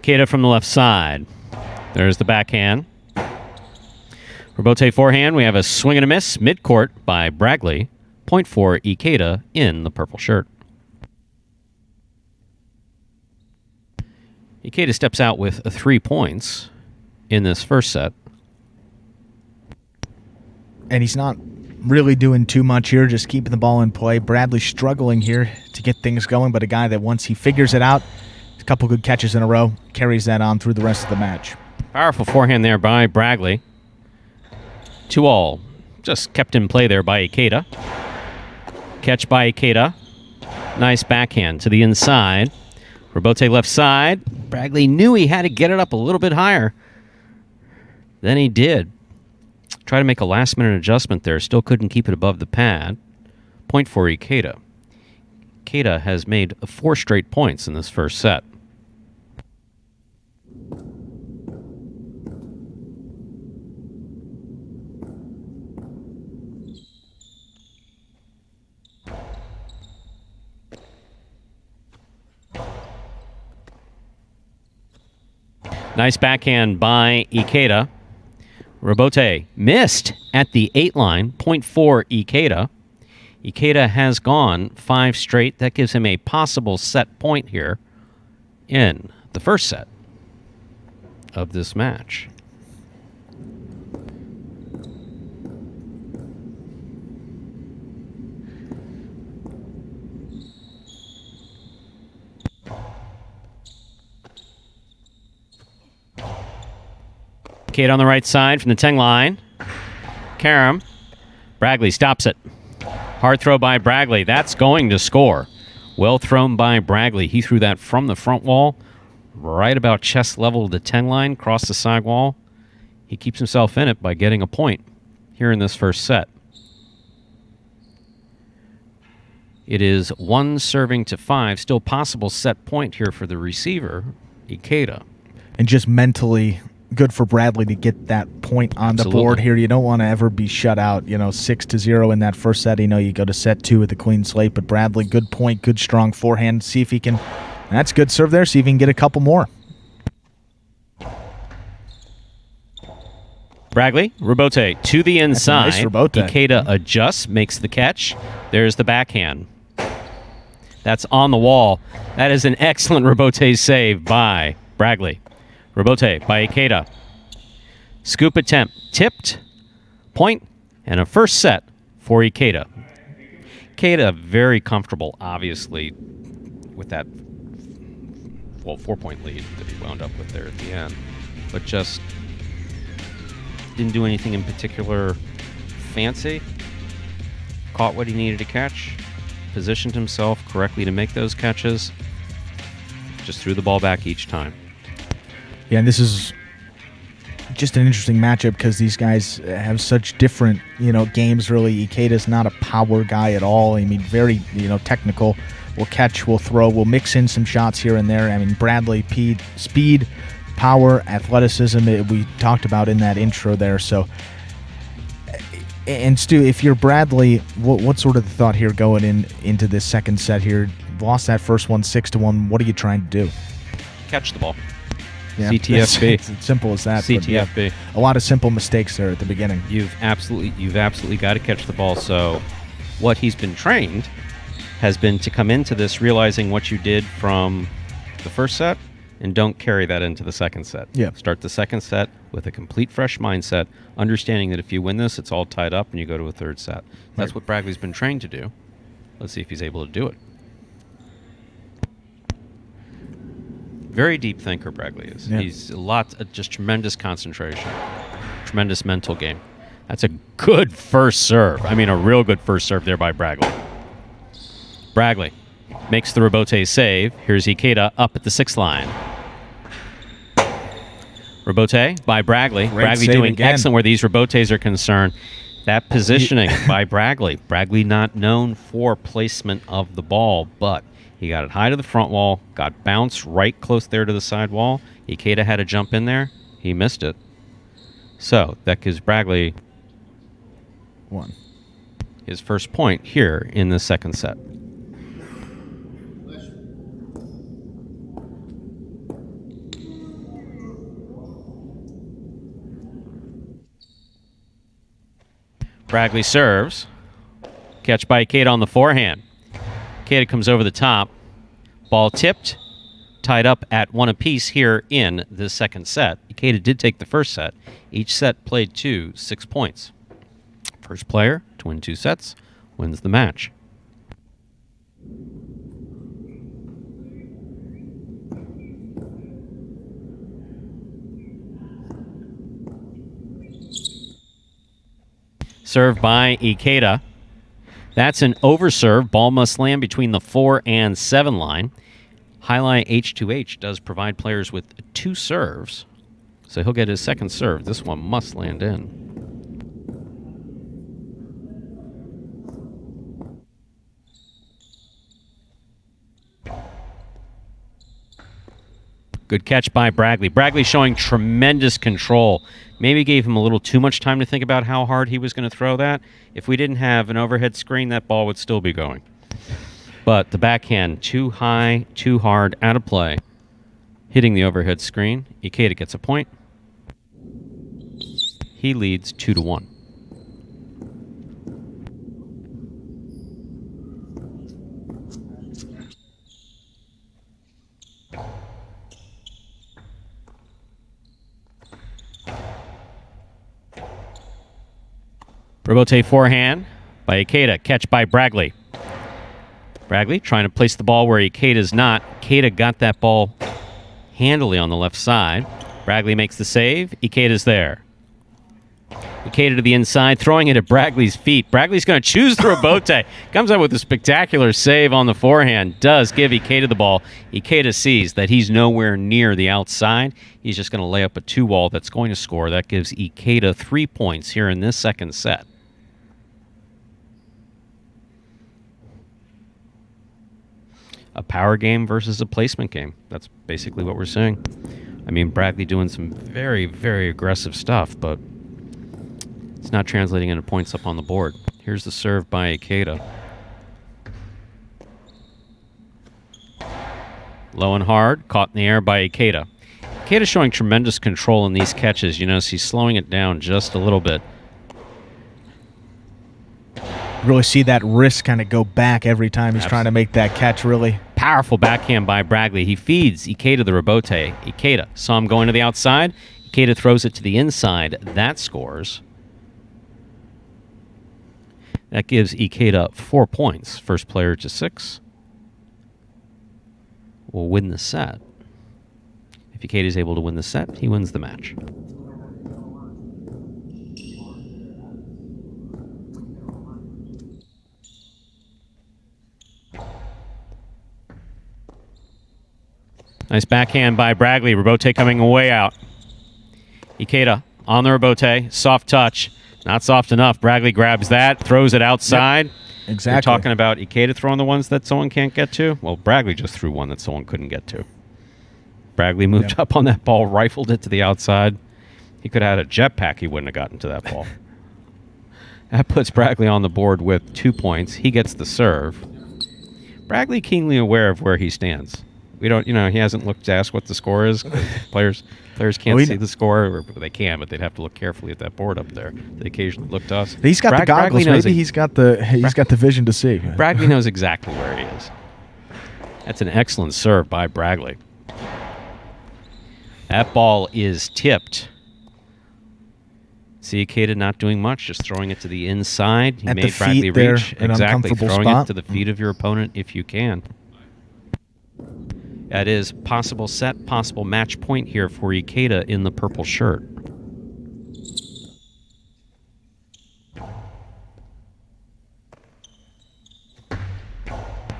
Ikeda from the left side. There's the backhand. Robote forehand. We have a swing and a miss mid-court by Bragley. Point for Ikeda in the purple shirt. Ikeda steps out with 3 points in this first set. And he's not really doing too much here, just keeping the ball in play. Bradley struggling here to get things going, but a guy that once he figures it out, a couple good catches in a row, carries that on through the rest of the match. Powerful forehand there by Bragley. 2-all. Just kept in play there by Ikeda. Catch by Ikeda. Nice backhand to the inside. Robote left side. Bragley knew he had to get it up a little bit higher. Then he did. Try to make a last-minute adjustment there. Still couldn't keep it above the pad. Point for Ikeda. Ikeda has made 4 straight points in this first set. Nice backhand by Ikeda. Robote missed at the 8 line. Point for Ikeda. Ikeda has gone 5 straight. That gives him a possible set point here in the first set of this match. Ikeda on the right side from the 10 line. Karam. Bragley stops it. Hard throw by Bragley. That's going to score. Well thrown by Bragley. He threw that from the front wall, right about chest level of the 10 line, across the side wall. He keeps himself in it by getting a point here in this first set. It is 1 serving to 5. Still possible set point here for the receiver, Ikeda. And just mentally good for Bradley to get that point on the board here. You don't want to ever be shut out, 6-0 in that first set. You go to set 2 with the clean slate, but Bradley, good point, good strong forehand. See if he can, that's good serve there, see if he can get a couple more. Bragley, Robote to the inside. Nice Robote. Ikeda adjusts, makes the catch. There's the backhand. That's on the wall. That is an excellent Robote save by Bragley. Robote by Ikeda. Scoop attempt. Tipped. Point. And a first set for Ikeda. Ikeda very comfortable, obviously, with that 4-point lead that he wound up with there at the end. But just didn't do anything in particular fancy. Caught what he needed to catch. Positioned himself correctly to make those catches. Just threw the ball back each time. Yeah, and this is just an interesting matchup because these guys have such different, games, really. Ikeda's not a power guy at all. Very, technical. Will catch, will throw, will mix in some shots here and there. Bradley, speed, power, athleticism, we talked about in that intro there. So, and Stu, if you're Bradley, what's sort of the thought here going into this second set here? Lost that first one 6-1. What are you trying to do? Catch the ball. Yeah. CTFB. It's as simple as that. but yeah, CTFB. a lot of simple mistakes there at the beginning. You've absolutely got to catch the ball. So what he's been trained has been to come into this realizing what you did from the first set and don't carry that into the second set. Yeah. Start the second set with a complete fresh mindset, understanding that if you win this, it's all tied up and you go to a third set. That's what Bragley's been trained to do. Let's see if he's able to do it. Very deep thinker, Bragley is. Yeah. He's just tremendous concentration, tremendous mental game. That's a good first serve. I mean, a real good first serve there by Bragley. Bragley makes the rebote save. Here's Ikeda up at the 6th line. Rebote by Bragley. Great Bragley save doing again. excellent where these rebotes are concerned. That positioning by Bragley. Bragley not known for placement of the ball, but he got it high to the front wall, got bounced right close there to the side wall. Ikeda had to jump in there. He missed it. So that gives Bragley his first point here in the second set. Bragley serves. Catch by Ikeda on the forehand. Ikeda comes over the top. Ball tipped. Tied up at 1 apiece here in the second set. Ikeda did take the first set. Each set played to 6 points. First player to win 2 sets wins the match. Serve by Ikeda. That's an overserve. Ball must land between the 4 and 7 line. Jai-Alai H2H does provide players with 2 serves, so he'll get his second serve. This one must land in. Good catch by Bragley. Bragley showing tremendous control. Maybe gave him a little too much time to think about how hard he was going to throw that. If we didn't have an overhead screen, that ball would still be going. But the backhand, too high, too hard, out of play. Hitting the overhead screen. Ikeda gets a point. He leads 2-1. Rebote forehand by Ikeda. Catch by Bragley. Bragley trying to place the ball where Ikeda's not. Ikeda got that ball handily on the left side. Bragley makes the save. Ikeda's there. Ikeda to the inside, throwing it at Bragley's feet. Bragley's going to choose the rebote. Comes up with a spectacular save on the forehand. Does give Ikeda the ball. Ikeda sees that he's nowhere near the outside. He's just going to lay up a 2-wall that's going to score. That gives Ikeda 3 points here in this second set. A power game versus a placement game. That's basically what we're seeing. I mean, Bragley doing some very, very aggressive stuff, but it's not translating into points up on the board. Here's the serve by Ikeda. Low and hard, caught in the air by Ikeda. Ikeda showing tremendous control in these catches. You notice he's slowing it down just a little bit. Really see that wrist kind of go back every time he's trying to make that catch, really. Powerful backhand by Bragley. He feeds Ikeda the rebote. Ikeda saw him going to the outside. Ikeda throws it to the inside. That scores. That gives Ikeda 4 points. First player to 6 will win the set. If Ikeda is able to win the set, he wins the match. Nice backhand by Bragley. Rebote coming way out. Ikeda on the rebote. Soft touch. Not soft enough. Bragley grabs that, throws it outside. Yep. Exactly. We're talking about Ikeda throwing the ones that someone can't get to. Well, Bragley just threw one that someone couldn't get to. Bragley moved up on that ball, rifled it to the outside. He could have had a jetpack. He wouldn't have gotten to that ball. That puts Bragley on the board with 2 points. He gets the serve. Bragley keenly aware of where he stands. We don't, he hasn't looked to ask what the score is. Players can't see the score, or they can, but they'd have to look carefully at that board up there. They occasionally look to us. He's got the goggles. Maybe he's got the vision to see. Bragley knows exactly where he is. That's an excellent serve by Bragley. That ball is tipped. See Ikeda not doing much, just throwing it to the inside. He at made the Bragley feet there, reach. an Exactly, throwing spot. it to the feet of your opponent if you can. That is possible set, possible match point here for Ikeda in the purple shirt.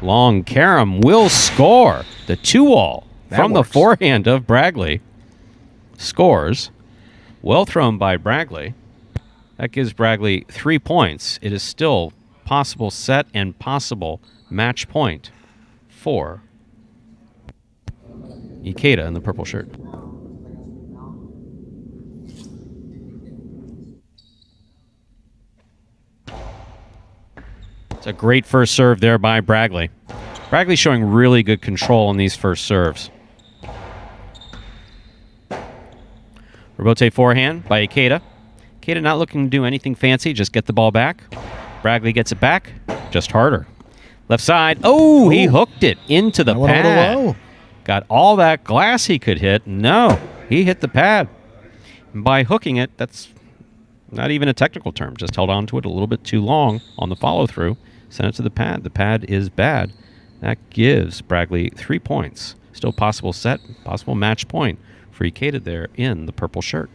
Long carom will score. The 2-all from the forehand of Bragley. Scores. Well thrown by Bragley. That gives Bragley 3 points. It is still possible set and possible match point for Ikeda in the purple shirt. It's a great first serve there by Bragley. Bragley showing really good control in these first serves. Rebote forehand by Ikeda. Ikeda not looking to do anything fancy, just get the ball back. Bragley gets it back, just harder. Left side. Oh, he hooked it into the pad. Got all that glass he could hit. No, he hit the pad. And by hooking it, that's not even a technical term. Just held on to it a little bit too long on the follow-through. Sent it to the pad. The pad is bad. That gives Bragley 3 points. Still possible set, possible match point for Ikeda there in the purple shirt.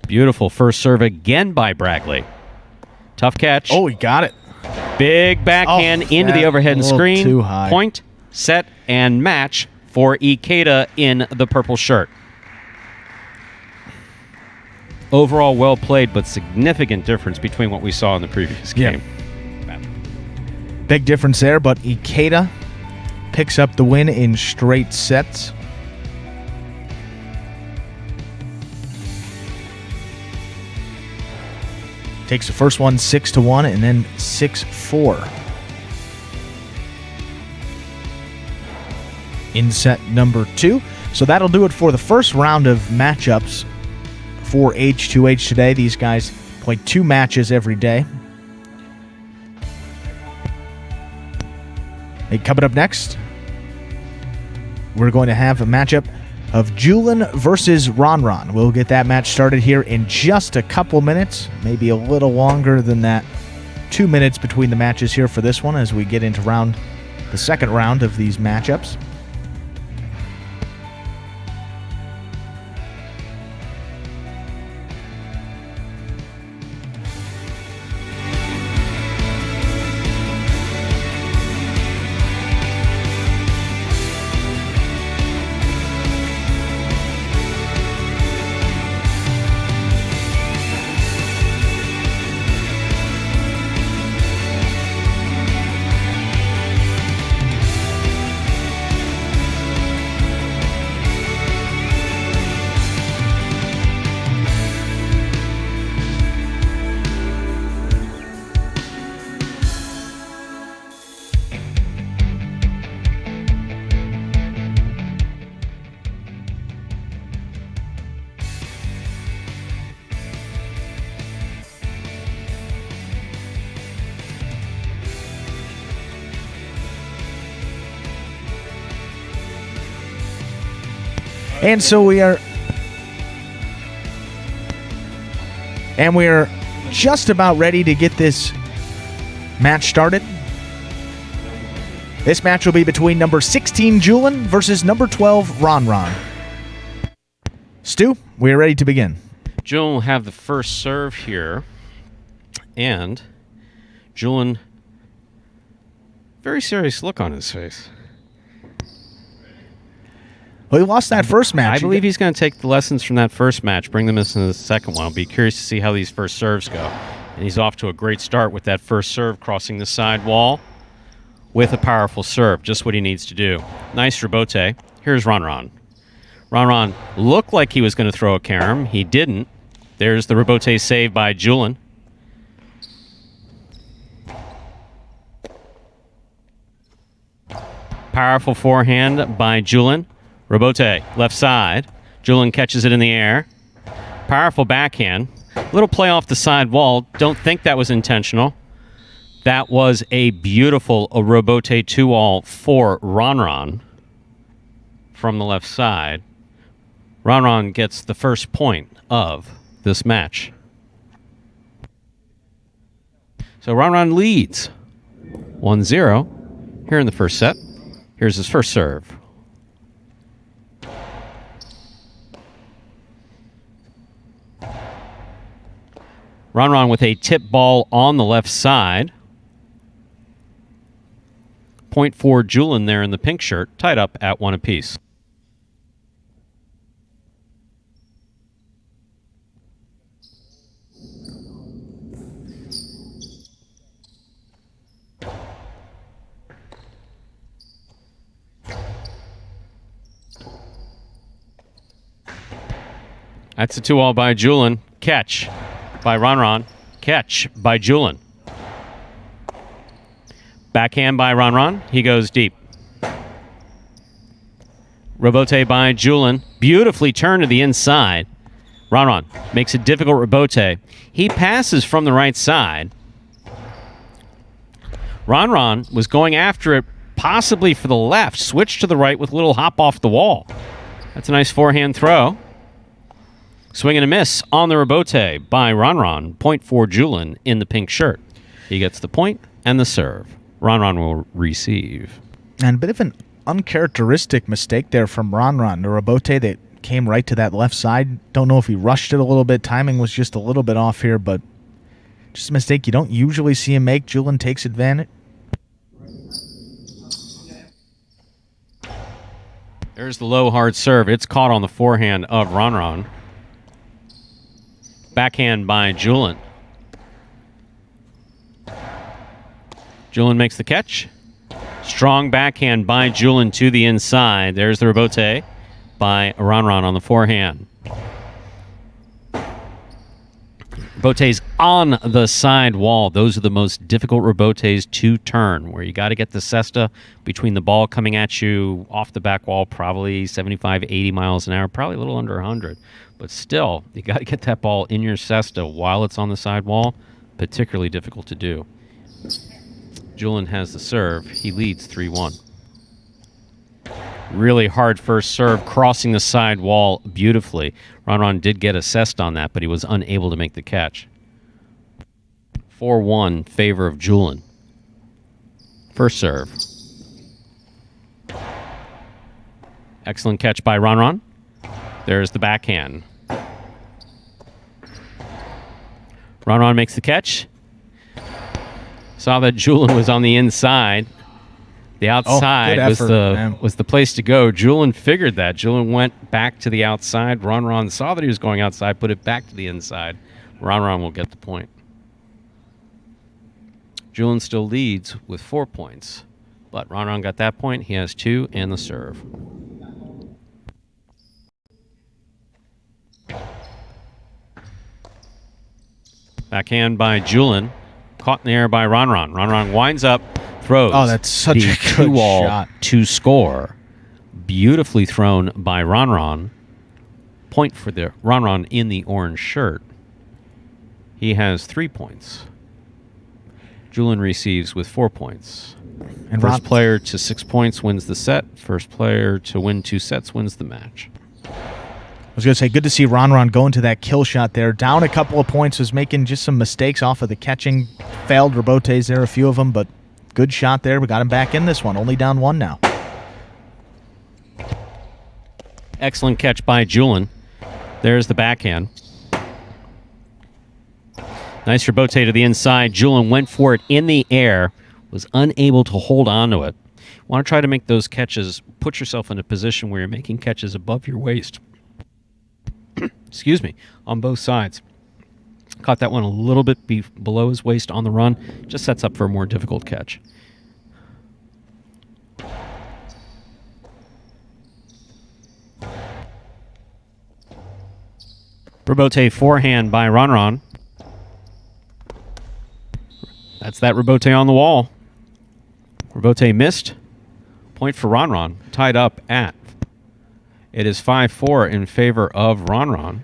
Beautiful first serve again by Bragley. Tough catch. Oh, he got it. Big backhand into the overhead screen. Too high. Point, set, and match for Ikeda in the purple shirt. Overall, well played, but significant difference between what we saw in the previous game. Big difference there, but Ikeda picks up the win in straight sets. Takes the first one 6-1 and then 6-4. In set number 2. So that'll do it for the first round of matchups for H2H today. These guys play 2 matches every day. Hey, coming up next, we're going to have a matchup of Julian versus Ron. We'll get that match started here in just a couple minutes, maybe a little longer than that. 2 minutes between the matches here for this one as we get into the second round of these matchups. And so we are just about ready to get this match started. This match will be between number 16 Julian versus number 12 Ron. Stu, we are ready to begin. Julian will have the first serve here, and Julian, very serious look on his face. Well, he lost that first match. I believe he's going to take the lessons from that first match, bring them into the second one. I'll be curious to see how these first serves go. And he's off to a great start with that first serve, crossing the side wall with a powerful serve, just what he needs to do. Nice rebote. Here's Ron. Ron looked like he was going to throw a carom. He didn't. There's the rebote save by Julin. Powerful forehand by Julin. Rebote, left side. Julin catches it in the air. Powerful backhand. Little play off the side wall. Don't think that was intentional. That was a beautiful rebote 2-all for Ron from the left side. Ron gets the first point of this match. So Ron leads 1-0 here in the first set. Here's his first serve. Ron with a tip ball on the left side. Point for Julin there in the pink shirt, tied up at 1 apiece. That's a 2-all by Julin. Catch by Ron. Catch by Julin. Backhand by Ron. He goes deep. Rebote by Julin. Beautifully turned to the inside. Ron makes a difficult rebote. He passes from the right side. Ron was going after it possibly for the left. Switched to the right with a little hop off the wall. That's a nice forehand throw. Swing and a miss on the rebote by Ron. Point for Julin in the pink shirt. He gets the point and the serve. Ron will receive. And a bit of an uncharacteristic mistake there from Ron. The rebote that came right to that left side. Don't know if he rushed it a little bit. Timing was just a little bit off here, but just a mistake you don't usually see him make. Julin takes advantage. There's the low hard serve. It's caught on the forehand of Ron. Backhand by Julin. Julin makes the catch. Strong backhand by Julin to the inside. There's the rebote by Ron on the forehand. Rebotes on the side wall. Those are the most difficult rebotes to turn, where you got to get the cesta between the ball coming at you off the back wall, probably 75, 80 miles an hour, probably a little under 100. But still, you got to get that ball in your cesta while it's on the side wall. Particularly difficult to do. Julin has the serve. He leads 3-1. Really hard first serve, crossing the side wall beautifully. Ron did get assessed on that, but he was unable to make the catch. 4-1 favor of Julin. First serve. Excellent catch by Ron. There's the backhand. Ron makes the catch. Saw that Julin was on the inside. The outside was the place to go. Julin figured that. Julin went back to the outside. Ron saw that he was going outside, put it back to the inside. Ron will get the point. Julin still leads with 4 points, but Ron got that point. He has 2 and the serve. Backhand by Julin. Caught in the air by Ron. Ron winds up, throws. Oh, that's such a good shot. To score. Beautifully thrown by Ron. Point for the Ron in the orange shirt. He has 3 points. Julin receives with 4 points. And first player to 6 points wins the set. First player to win 2 sets wins the match. I was going to say, good to see Ron going to that kill shot there. Down a couple of points, was making just some mistakes off of the catching. Failed rebotes there, a few of them, but good shot there. We got him back in this one. Only down 1 now. Excellent catch by Julin. There's the backhand. Nice rebote to the inside. Julin went for it in the air, was unable to hold on to it. Want to try to make those catches, put yourself in a position where you're making catches above your waist. Excuse me, on both sides. Caught that one a little bit below his waist on the run. Just sets up for a more difficult catch. Rebote forehand by Ron. That's that rebote on the wall. Rebote missed. Point for Ron. Tied up at. It is 5-4 in favor of Ron.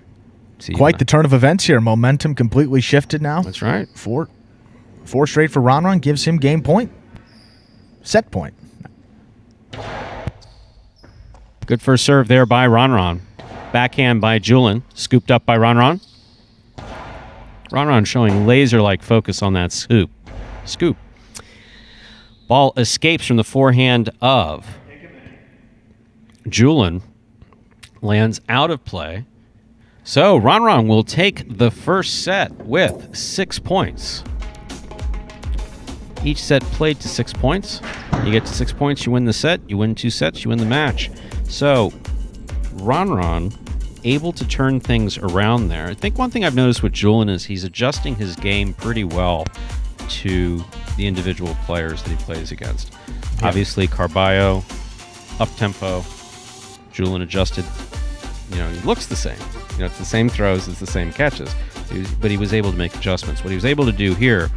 Quite the turn of events here. Momentum completely shifted now. That's right. Four straight for Ron gives him game point. Set point. Good first serve there by Ron. Backhand by Julien. Scooped up by Ron. Ron showing laser-like focus on that scoop. Ball escapes from the forehand of Julien. Lands out of play. So Ron will take the first set with 6 points. Each set played to 6 points. You get to 6 points, you win the set. You win 2 sets, you win the match. So Ron able to turn things around there. I think one thing I've noticed with Julien is he's adjusting his game pretty well to the individual players that he plays against. Yeah. Obviously, Carballo, up-tempo. Julien adjusted. He looks the same. It's the same throws, it's the same catches. But he was able to make adjustments. What he was able to do here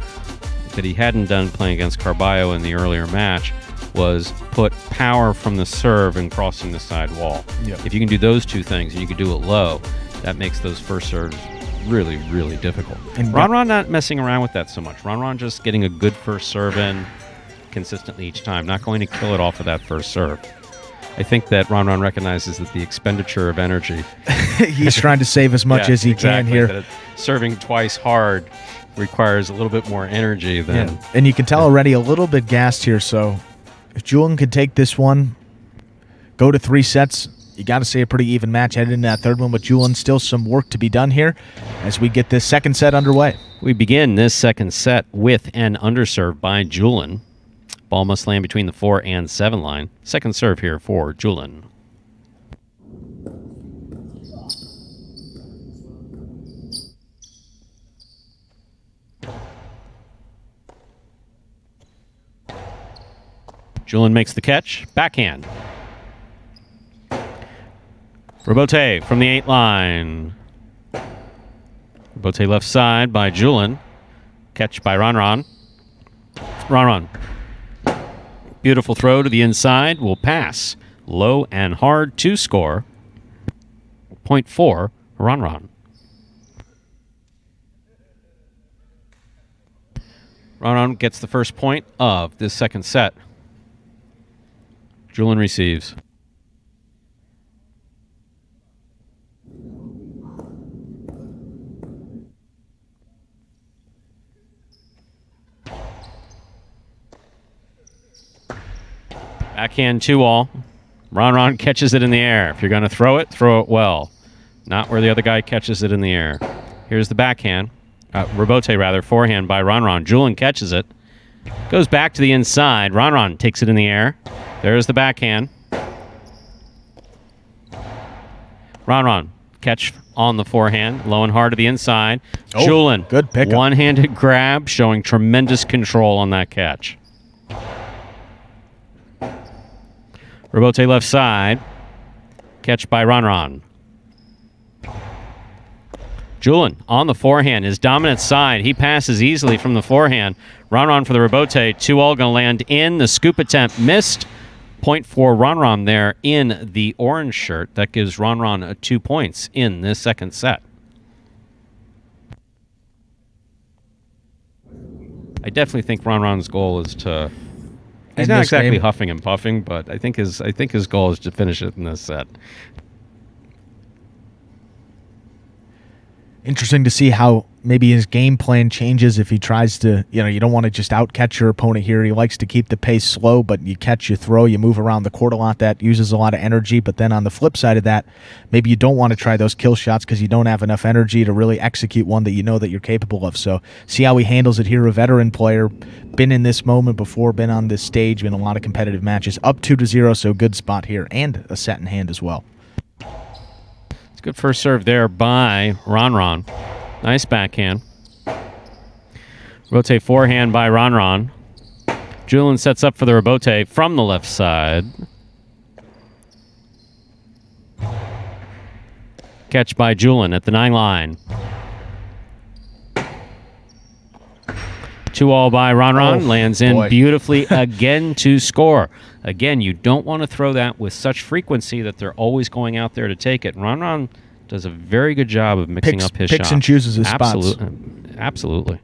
that he hadn't done playing against Carballo in the earlier match was put power from the serve and crossing the side wall. Yep. If you can do those two things and you can do it low, that makes those first serves really, really difficult. And Ron not messing around with that so much. Ron just getting a good first serve in consistently each time, not going to kill it off of that first serve. I think that Ron recognizes that the expenditure of energy... He's trying to save as much as he can here. Serving twice hard requires a little bit more energy than... Yeah. And you can tell already a little bit gassed here, so if Julien could take this one, go to 3 sets, you got to say a pretty even match headed into that third one, but Julien, still some work to be done here as we get this second set underway. We begin this second set with an underserve by Julien. Ball must land between the 4 and 7 line. Second serve here for Julien. Julien makes the catch. Backhand. Rebote from the 8 line. Rebote left side by Julien. Catch by Ron. Ron. Beautiful throw to the inside. Will pass. Low and hard to score. Point for Ron. Ron gets the first point of this second set. Julien receives. Backhand 2-all. Ron catches it in the air. If you're going to throw it well. Not where the other guy catches it in the air. Here's the backhand. Rebote, rather. Forehand by Ron. Julien catches it. Goes back to the inside. Ron takes it in the air. There's the backhand. Ron catch on the forehand. Low and hard to the inside. Julien. Good pickup. One-handed grab, showing tremendous control on that catch. Rebote left side. Catch by Ron. Julien on the forehand, his dominant side. He passes easily from the forehand. Ron for the rebote. 2-all going to land in. The scoop attempt missed. Point for Ron there in the orange shirt. That gives Ron 2 points in this second set. I definitely think Ron's goal is to... He's not exactly huffing and puffing, but I think his goal is to finish it in this set. Interesting to see how maybe his game plan changes if he tries to, you don't want to just out-catch your opponent here. He likes to keep the pace slow, but you catch, you throw, you move around the court a lot. That uses a lot of energy. But then on the flip side of that, maybe you don't want to try those kill shots because you don't have enough energy to really execute one that you know that you're capable of. So see how he handles it here. A veteran player, been in this moment before, been on this stage, been in a lot of competitive matches. Up 2-0, so good spot here, and a set in hand as well. Good first serve there by Ron. Nice backhand. Rebote forehand by Ron. Julien sets up for the rebote from the left side. Catch by Julian at the 9 line. 2-all by Ron. Lands in beautifully again to score. Again, you don't want to throw that with such frequency that they're always going out there to take it. Ron does a very good job of mixing up his picks shot. And chooses his spots. Absolutely.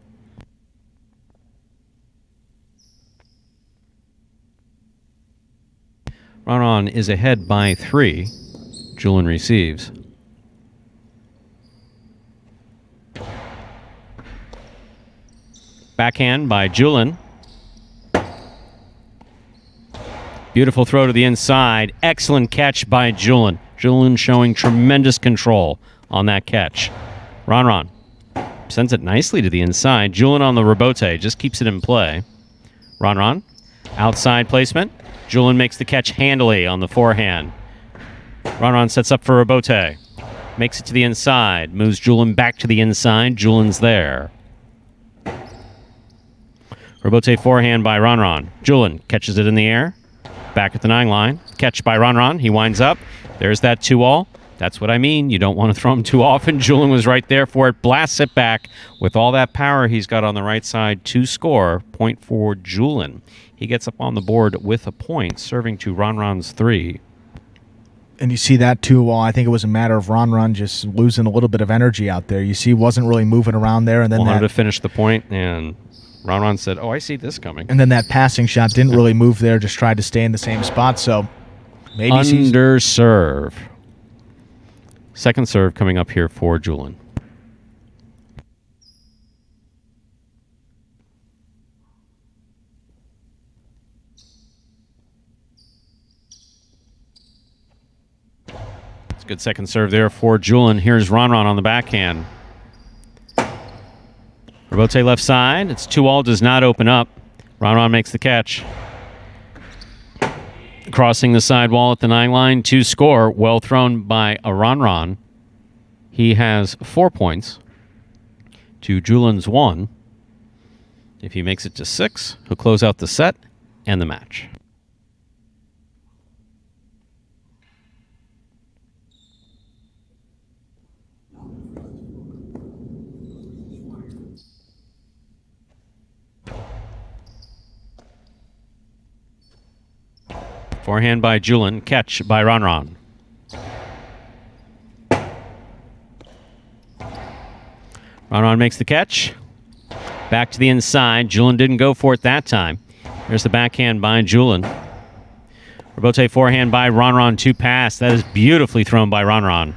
Ron is ahead by 3. Julian receives. Backhand by Julian. Beautiful throw to the inside. Excellent catch by Julian. Julian showing tremendous control on that catch. Ron sends it nicely to the inside. Julian on the rebote just keeps it in play. Ron outside placement. Julian makes the catch handily on the forehand. Ron sets up for rebote. Makes it to the inside. Moves Julian back to the inside. Julian's there. Rebote forehand by Ron. Julian catches it in the air. Back at the 9 line. Catch by Ron. He winds up. There's that 2-all. That's what I mean. You don't want to throw him too often. Julian was right there for it. Blasts it back with all that power he's got on the right side to score. Point for Julian. He gets up on the board with a point, serving to Ron's 3. And you see that too. I think it was a matter of Ron just losing a little bit of energy out there. You see, wasn't really moving around there, and then wanted to finish the point, and Ron said, "Oh, I see this coming." And then that passing shot didn't really move there. Just tried to stay in the same spot. So maybe under serve. Second serve coming up here for Julian. Good second serve there for Julian. Here's Ron on the backhand. Rebote left side. It's 2-all, does not open up. Ron makes the catch. Crossing the sidewall at the 9 line to score. Well thrown by Ron. He has 4 points to Julian's 1. If he makes it to 6, he'll close out the set and the match. Forehand by Julian. Catch by Ron. Ron makes the catch. Back to the inside. Julian didn't go for it that time. There's the backhand by Julian. Rebote forehand by Ron to pass. That is beautifully thrown by Ron.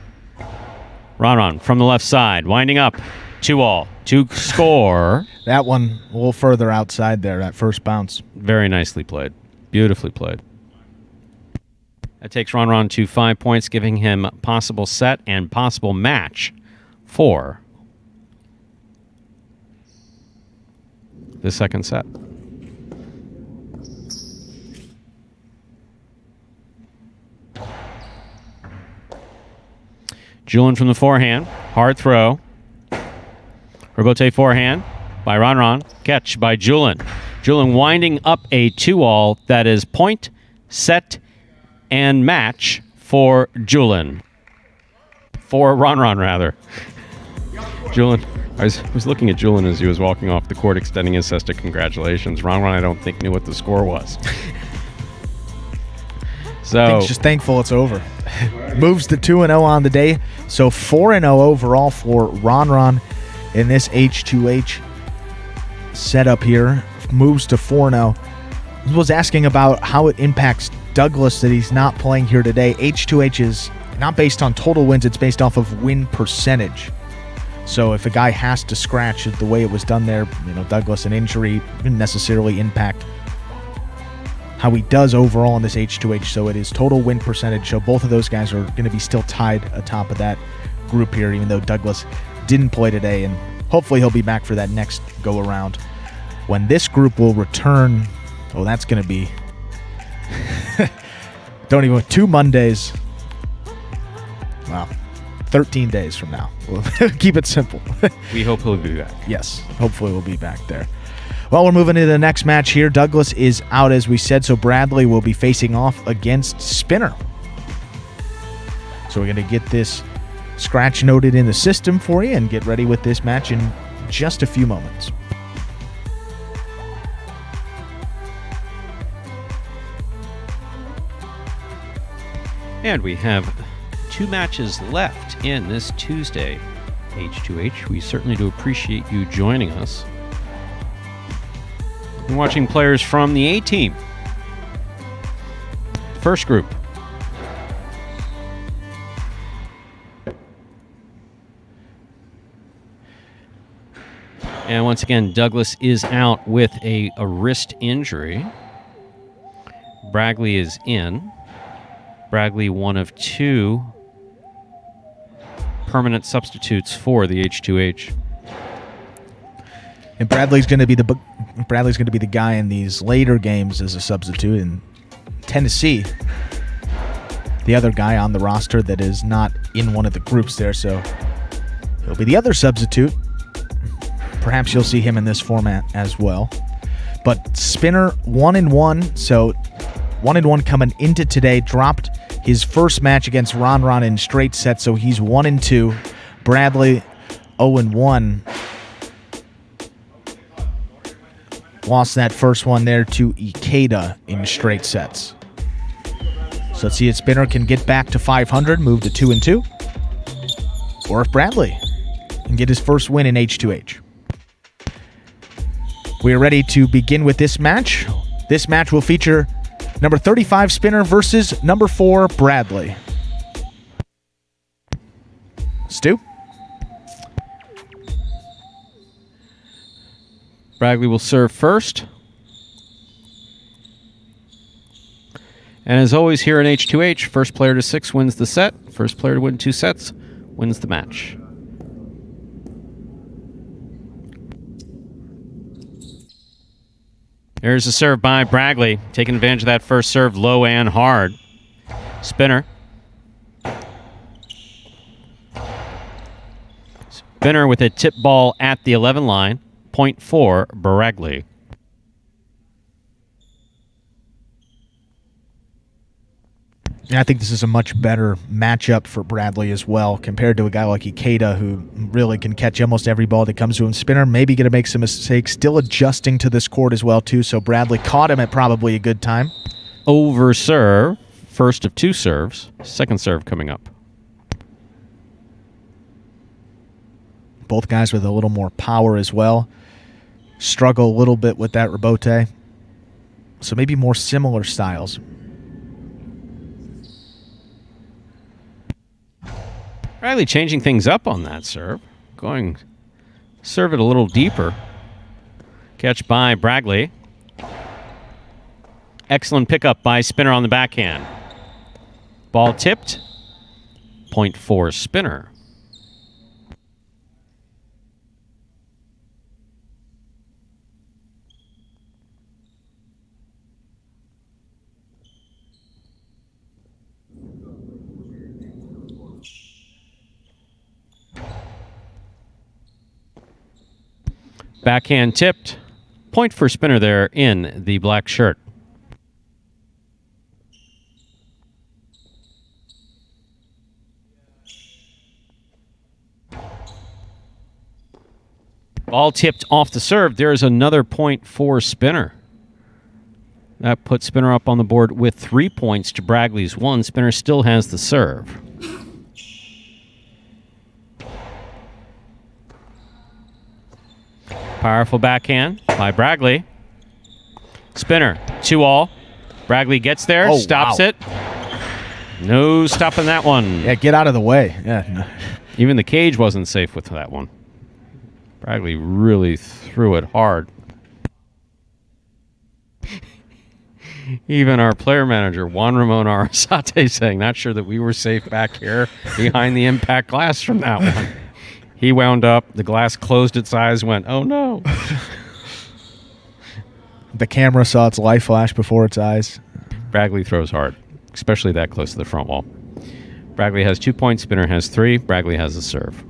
Ron from the left side. Winding up. 2-all to score. That one a little further outside there, that first bounce. Very nicely played. Beautifully played. That takes Ron to 5 points, giving him possible set and possible match for the second set. Julian from the forehand. Hard throw. Rebote forehand by Ron. Catch by Julian. Julian winding up a 2-all that is point, set, and match for Julian. For Ron, rather. Julian, I was looking at Julian as he was walking off the court, extending his sister congratulations. Ron, I don't think, knew what the score was. So I think he's just thankful it's over. Moves to 2-0 on the day. So 4-0 overall for Ron in this H2H setup here. Moves to 4-0. I was asking about how it impacts Douglas that he's not playing here today. H2H is not based on total wins, it's based off of win percentage. So if a guy has to scratch it the way it was done there, Douglas, an injury didn't necessarily impact how he does overall in this H2H. So it is total win percentage. So both of those guys are going to be still tied atop of that group here, even though Douglas didn't play today. And hopefully he'll be back for that next go around when this group will return. Oh, that's going to be 2 Mondays. Wow. 13 days from now. We'll keep it simple. We hope he'll be back. Yes, hopefully we'll be back there. Well, we're moving into the next match here. Douglas is out, as we said, so Bradley will be facing off against Spinner. So we're going to get this scratch noted in the system for you and get ready with this match in just a few moments. And we have 2 matches left in this Tuesday H2H. We certainly do appreciate you joining us. We're watching players from the A team. First group. And once again, Douglas is out with a wrist injury. Bragley is in. Bragley, one of 2 permanent substitutes for the H2H. And Bradley's going to be the guy in these later games as a substitute. And Tennessee, the other guy on the roster that is not in one of the groups there, so he'll be the other substitute. Perhaps you'll see him in this format as well. But Spinner 1-1, so 1-1 coming into today. Dropped his first match against Ron in straight sets, so he's 1-2. Bradley 0-1. Lost that first one there to Ikeda in straight sets. So let's see if Spinner can get back to 500, move to 2-2. Or if Bradley can get his first win in H2H. We are ready to begin with this match. This match will feature number 35 Spinner versus number 4 Bradley. Stu? Bragley will serve first. And as always here in H2H, first player to 6 wins the set. First player to win 2 sets wins the match. There's a serve by Bragley, taking advantage of that first serve, low and hard. Spinner. Spinner with a tip ball at the 11 line. Point for Bragley. And I think this is a much better matchup for Bradley as well compared to a guy like Ikeda who really can catch almost every ball that comes to him. Spinner maybe going to make some mistakes, still adjusting to this court as well too, so Bradley caught him at probably a good time. Over serve, first of 2 serves, second serve coming up. Both guys with a little more power as well. Struggle a little bit with that rebote. So maybe more similar styles. Riley changing things up on that serve. Going serve it a little deeper. Catch by Bragley. Excellent pickup by Spinner on the backhand. Ball tipped. Point for Spinner. Backhand tipped. Point for Spinner there in the black shirt. Ball tipped off the serve. There's another point for Spinner. That puts Spinner up on the board with 3 points to Bragley's 1. Spinner still has the serve. Powerful backhand by Bragley. Spinner, 2-all. Bragley gets there, stops it. No stopping that one. Yeah, get out of the way. Yeah. No. Even the cage wasn't safe with that one. Bragley really threw it hard. Even our player manager, Juan Ramon Arasate, saying, not sure that we were safe back here behind the impact glass from that one. He wound up, the glass closed its eyes, went, oh no. The camera saw its light flash before its eyes. Bragley throws hard, especially that close to the front wall. Bragley has 2 points, Spinner has 3. Bragley has the serve.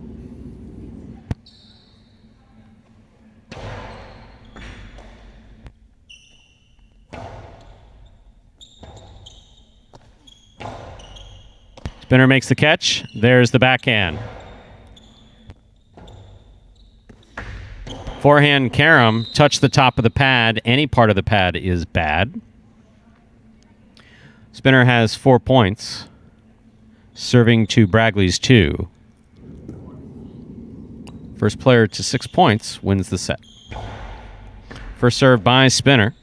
Spinner makes the catch. There's the backhand. Forehand carom, touch the top of the pad. Any part of the pad is bad. Spinner has 4 points, serving to Bragley's 2. First player to 6 points wins the set. First serve by Spinner.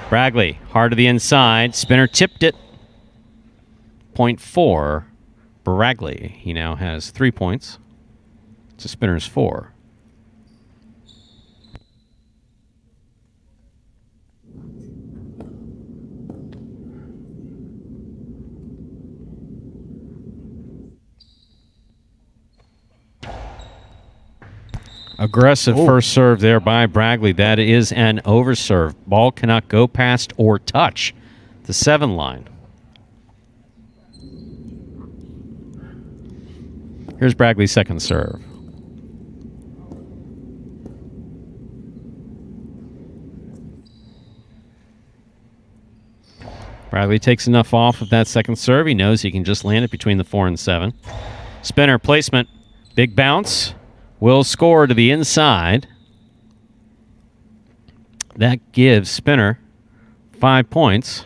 Bragley, hard to the inside. Spinner tipped it. Point 4, Bragley. He now has 3 points to Spinner's 4. Aggressive first serve there by Bragley. That is an overserve. Ball cannot go past or touch the 7 line. Here's Bragley's second serve. Bragley takes enough off of that second serve. He knows he can just land it between the 4 and 7. Spinner placement. Big bounce. Will score to the inside. That gives Spinner 5 points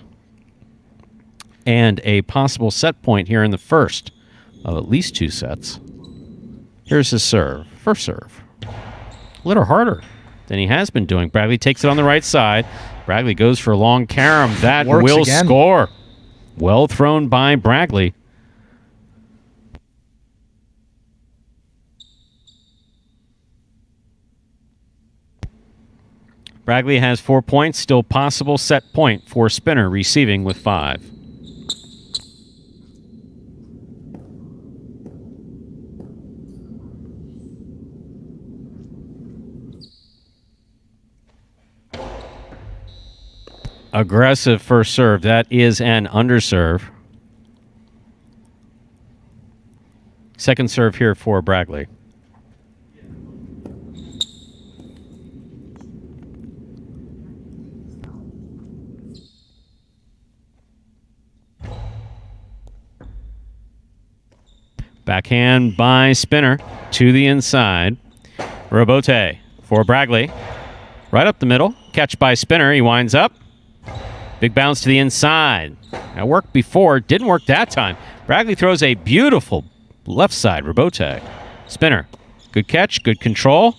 and a possible set point here in the first of at least 2 sets. Here's his serve. First serve. A little harder than he has been doing. Bragley takes it on the right side. Bragley goes for a long carom. That will score. Well thrown by Bragley. Bragley has 4 points. Still possible set point for Spinner, receiving with 5. Aggressive first serve. That is an underserve. Second serve here for Bragley. Backhand by Spinner to the inside. Robote for Bragley. Right up the middle. Catch by Spinner. He winds up. Big bounce to the inside. That worked before. Didn't work that time. Bragley throws a beautiful left side Robote. Spinner. Good catch. Good control.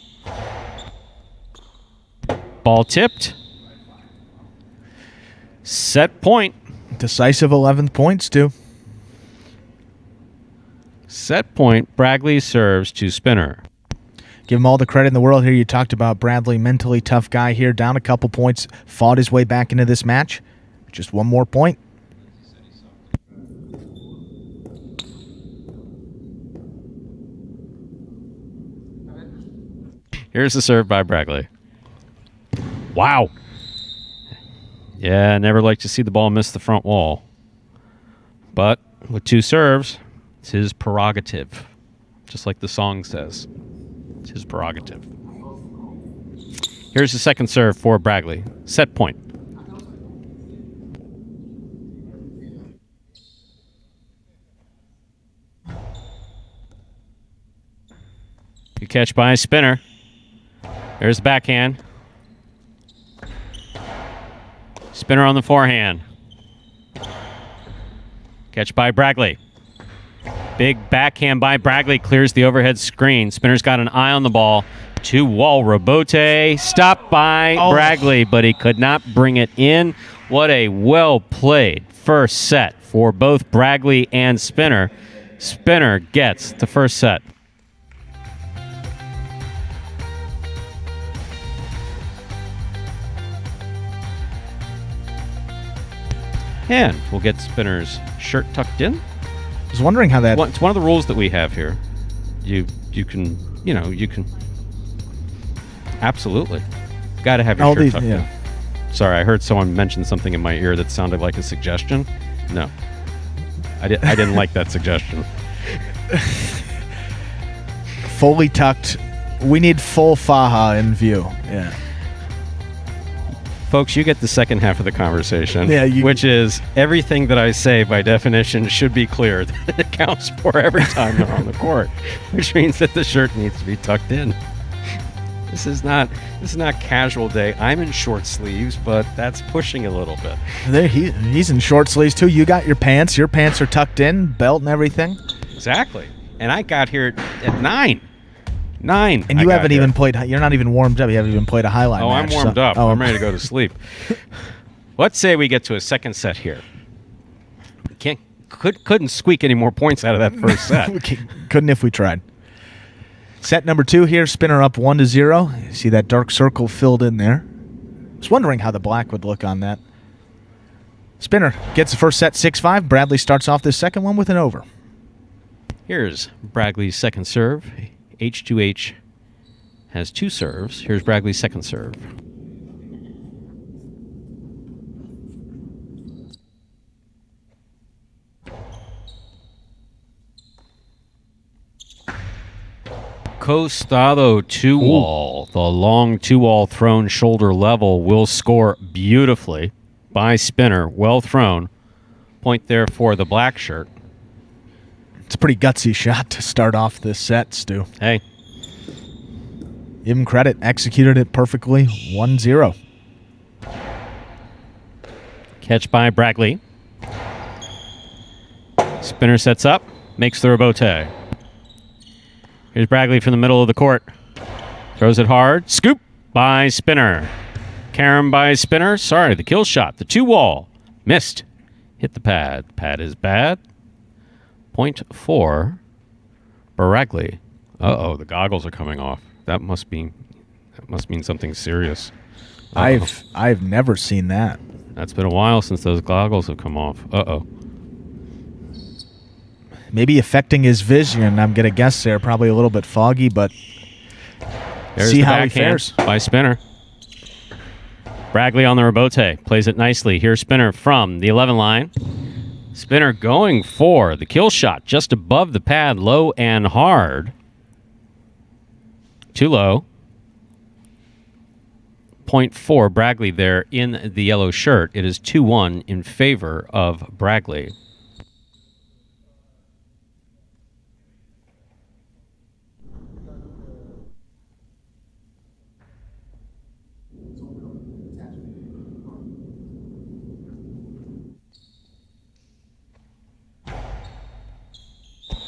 Ball tipped. Set point. Decisive 11th points, too. Set point. Bragley serves to Spinner. Give him all the credit in the world here. You talked about Bragley, mentally tough guy here, down a couple points, fought his way back into this match. Just 1 more point. Here's the serve by Bragley. Wow. Yeah, never like to see the ball miss the front wall. But with 2 serves, it's his prerogative. Just like the song says. It's his prerogative. Here's the second serve for Bragley. Set point. Good catch by Spinner. There's the backhand. Spinner on the forehand. Catch by Bragley. Big backhand by Bragley clears the overhead screen. Spinner's got an eye on the ball. 2-wall Robote. Stopped by Bragley, but he could not bring it in. What a well-played first set for both Bragley and Spinner. Spinner gets the first set. And we'll get Spinner's shirt tucked in. I was wondering how that... Well, it's one of the rules that we have here. You can, you can... Absolutely. Got to have your shirt tucked in. Sorry, I heard someone mention something in my ear that sounded like a suggestion. No. I didn't like that suggestion. Fully tucked. We need full faja in view. Yeah. Folks, you get the second half of the conversation, Yeah, which is everything that I say by definition should be clear. It counts for every time they're on the court, which means that the shirt needs to be tucked in. This is not casual day. I'm in short sleeves, but that's pushing a little bit. There, he's in short sleeves too. You got your pants. Your pants are tucked in, belt and everything. Exactly. And I got here at 9. 9. And you haven't even played. You're not even warmed up. You haven't even played a highlight match. I'm warmed up. I'm ready to go to sleep. Let's say we get to a second set here. Couldn't squeak any more points out of that first set. Couldn't if we tried. Set number 2 here. Spinner up 1-0. You see that dark circle filled in there. I was wondering how the black would look on that. Spinner gets the first set 6-5. Bradley starts off this second one with an over. Here's Bradley's second serve. H2H has 2 serves. Here's Bradley's second serve. Costado 2-wall. The long 2-wall thrown shoulder level will score beautifully by Spinner. Well thrown. Point there for the black shirt. It's a pretty gutsy shot to start off this set, Stu. Hey. Give him credit. Executed it perfectly. 1-0. Catch by Bradley. Spinner sets up. Makes the rebote. Here's Bradley from the middle of the court. Throws it hard. Scoop by Spinner. Carom by Spinner. Sorry, the kill shot. The 2-wall. Missed. Hit the pad. Pad is bad. Point for Bradley. Uh-oh, the goggles are coming off. That must mean something serious. I've never seen that. That's been a while since those goggles have come off. Uh-oh. Maybe affecting his vision. I'm going to guess they're probably a little bit foggy, but there's see the how he backhand fares. By Spinner. Bradley on the rebote. Plays it nicely. Here's Spinner from the 11 line. Spinner going for the kill shot just above the pad, low and hard. Too low. Point for Bradley there in the yellow shirt. It is 2-1 in favor of Bradley.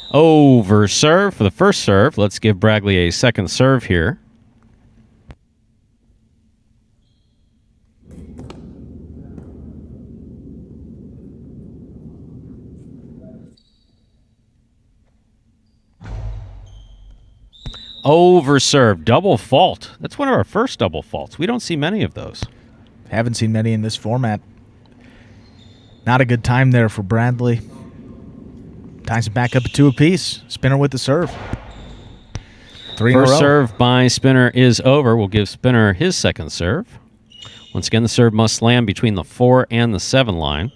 Over serve for the first serve. Let's give Bradley a second serve here. Over serve. Double fault. That's one of our first double faults. We don't see many of those. Haven't seen many in this format. Not a good time there for Bradley. Ties it back up at 2 apiece. Spinner with the serve. 3 in a row. First serve by Spinner is over. We'll give Spinner his second serve. Once again, the serve must land between the 4 and the 7 line.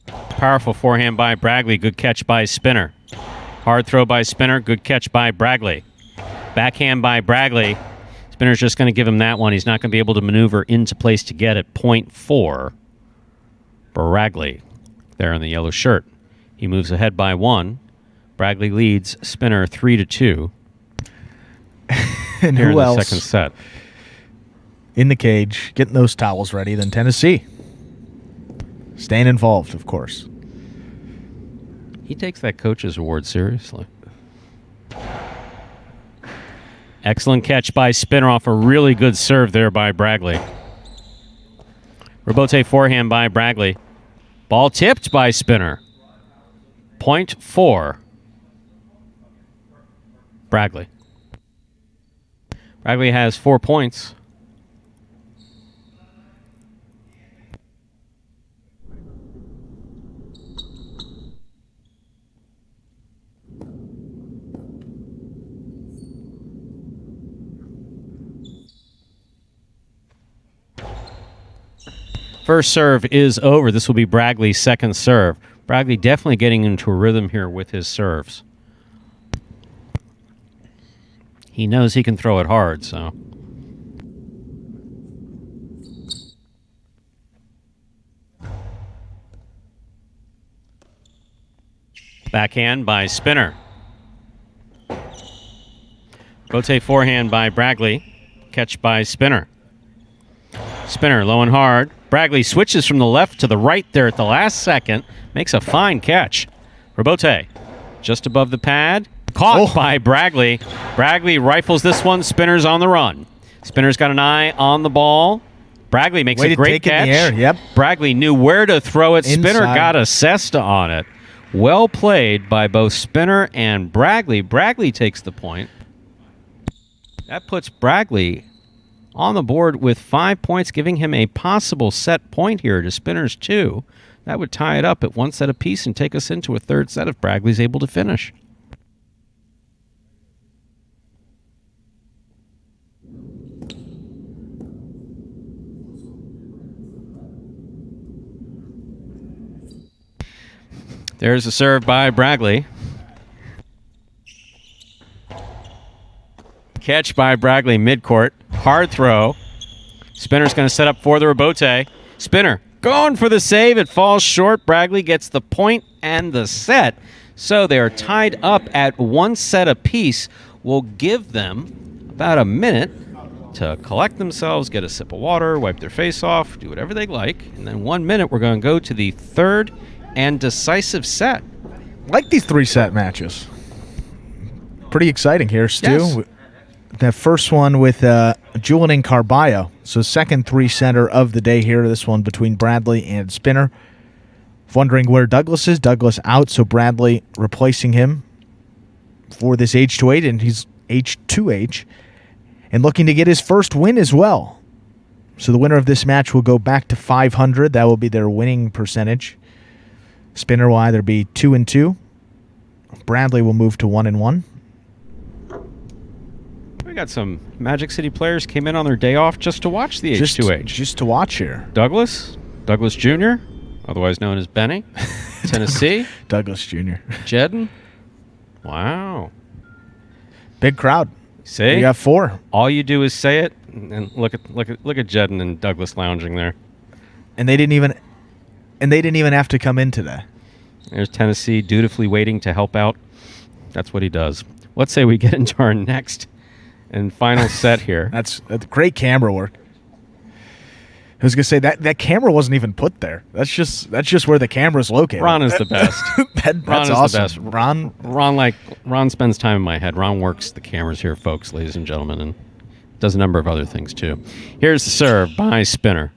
Powerful forehand by Bradley. Good catch by Spinner. Hard throw by Spinner. Good catch by Bradley. Backhand by Bradley. Spinner's just going to give him that one. He's not going to be able to maneuver into place to get it. Point for Bradley there in the yellow shirt. He moves ahead by 1. Bradley leads Spinner 3-2. And here who in else the second set. in the cage, getting those towels ready, than Tennessee. Staying involved, of course. He takes that coach's award seriously. Excellent catch by Spinner off a really good serve there by Bradley. Rebote forehand by Bradley. Ball tipped by Spinner. Point for Bradley. Bradley has 4 points. First serve is over. This will be Bradley's second serve. Braggley definitely getting into a rhythm here with his serves. He knows he can throw it hard, so. Backhand by Spinner. Bote forehand by Braggley. Catch by Spinner. Spinner low and hard. Braggley switches from the left to the right there at the last second. Makes a fine catch. Robote just above the pad. Caught by Braggley. Braggley rifles this one. Spinner's on the run. Spinner's got an eye on the ball. Braggley makes a great catch. In the air. Yep. Braggley knew where to throw it. Inside. Spinner got a cesta on it. Well played by both Spinner and Braggley. Braggley takes the point. That puts Braggley on the board with 5 points, giving him a possible set point here to Spinner's 2. That would tie it up at 1 set apiece and take us into a third set if Braggley's able to finish. There's a serve by Braggley. Catch by Braggley midcourt. Hard throw. Spinner's going to set up for the rebote. Spinner going for the save. It falls short. Braggley gets the point and the set. So they're tied up at 1 set apiece. We'll give them about a minute to collect themselves, get a sip of water, wipe their face off, do whatever they like. And then 1 minute, we're going to go to the third and decisive set. Like these 3-set matches. Pretty exciting here, Stu. Yes. That first one with Julian and Carballo. So second 3-setter of the day here. This one between Braggley and Spinner. Wondering where Douglas is. Douglas out, so Braggley replacing him for this H2H, and he's H2H. And looking to get his first win as well. So the winner of this match will go back to 500. That will be their winning percentage. Spinner will either be 2-2. Braggley will move to 1-1. We got some Magic City players came in on their day off just to watch the H2H. Just to watch here. Douglas Jr., otherwise known as Benny. Tennessee. Douglas Jr. Jedden. Wow. Big crowd. See? We got 4. All you do is say it, and look at Jedden and Douglas lounging there. And they didn't even have to come in today. There's Tennessee dutifully waiting to help out. That's what he does. Let's say we get into our next and final set here. That's great camera work. I was gonna say that camera wasn't even put there. That's just where the camera's located. Ron is the best. That's Ron is awesome. the best. Ron spends time in my head. Ron works the cameras here, folks, ladies and gentlemen, and does a number of other things too. Here's the serve by Spinner.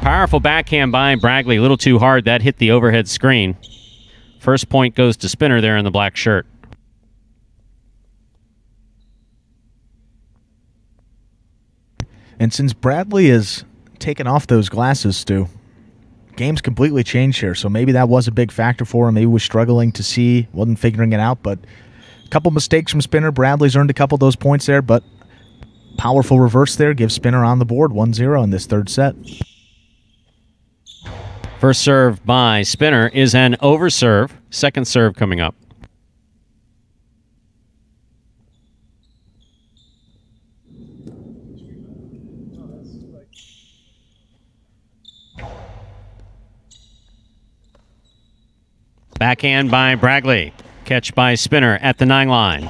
Powerful backhand by Braggley. A little too hard. That hit the overhead screen. First point goes to Spinner there in the black shirt. And since Braggley has taken off those glasses, Stu, game's completely changed here. So maybe that was a big factor for him. Maybe he was struggling to see, wasn't figuring it out. But a couple mistakes from Spinner. Bradley's earned a couple of those points there, but powerful reverse there. Gives Spinner on the board 1-0 in this third set. First serve by Spinner is an overserve. Second serve coming up. Backhand by Braggley. Catch by Spinner at the 9 line.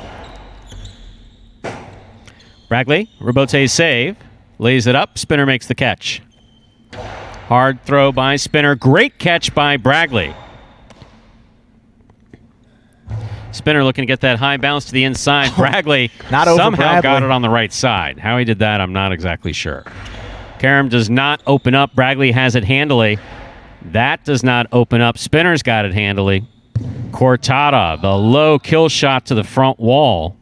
Braggley, Robote's save. Lays it up. Spinner makes the catch. Hard throw by Spinner. Great catch by Braggley. Spinner looking to get that high bounce to the inside. Braggley somehow got it on the right side. How he did that, I'm not exactly sure. Karam does not open up. Braggley has it handily. That does not open up. Spinner's got it handily. Cortada, the low kill shot to the front wall.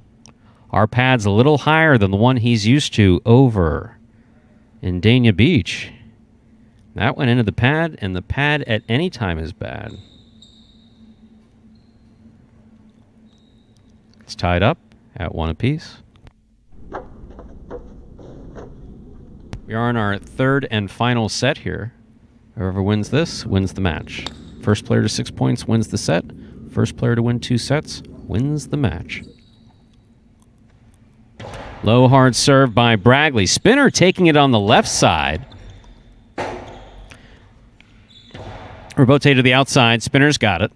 Our pad's a little higher than the one he's used to over in Dania Beach. That went into the pad, and the pad at any time is bad. It's tied up at 1 apiece. We are in our third and final set here. Whoever wins this wins the match. First player to 6 points wins the set. First player to win 2 sets wins the match. Low hard serve by Bragley. Spinner taking it on the left side. Rebote to the outside. Spinner's got it.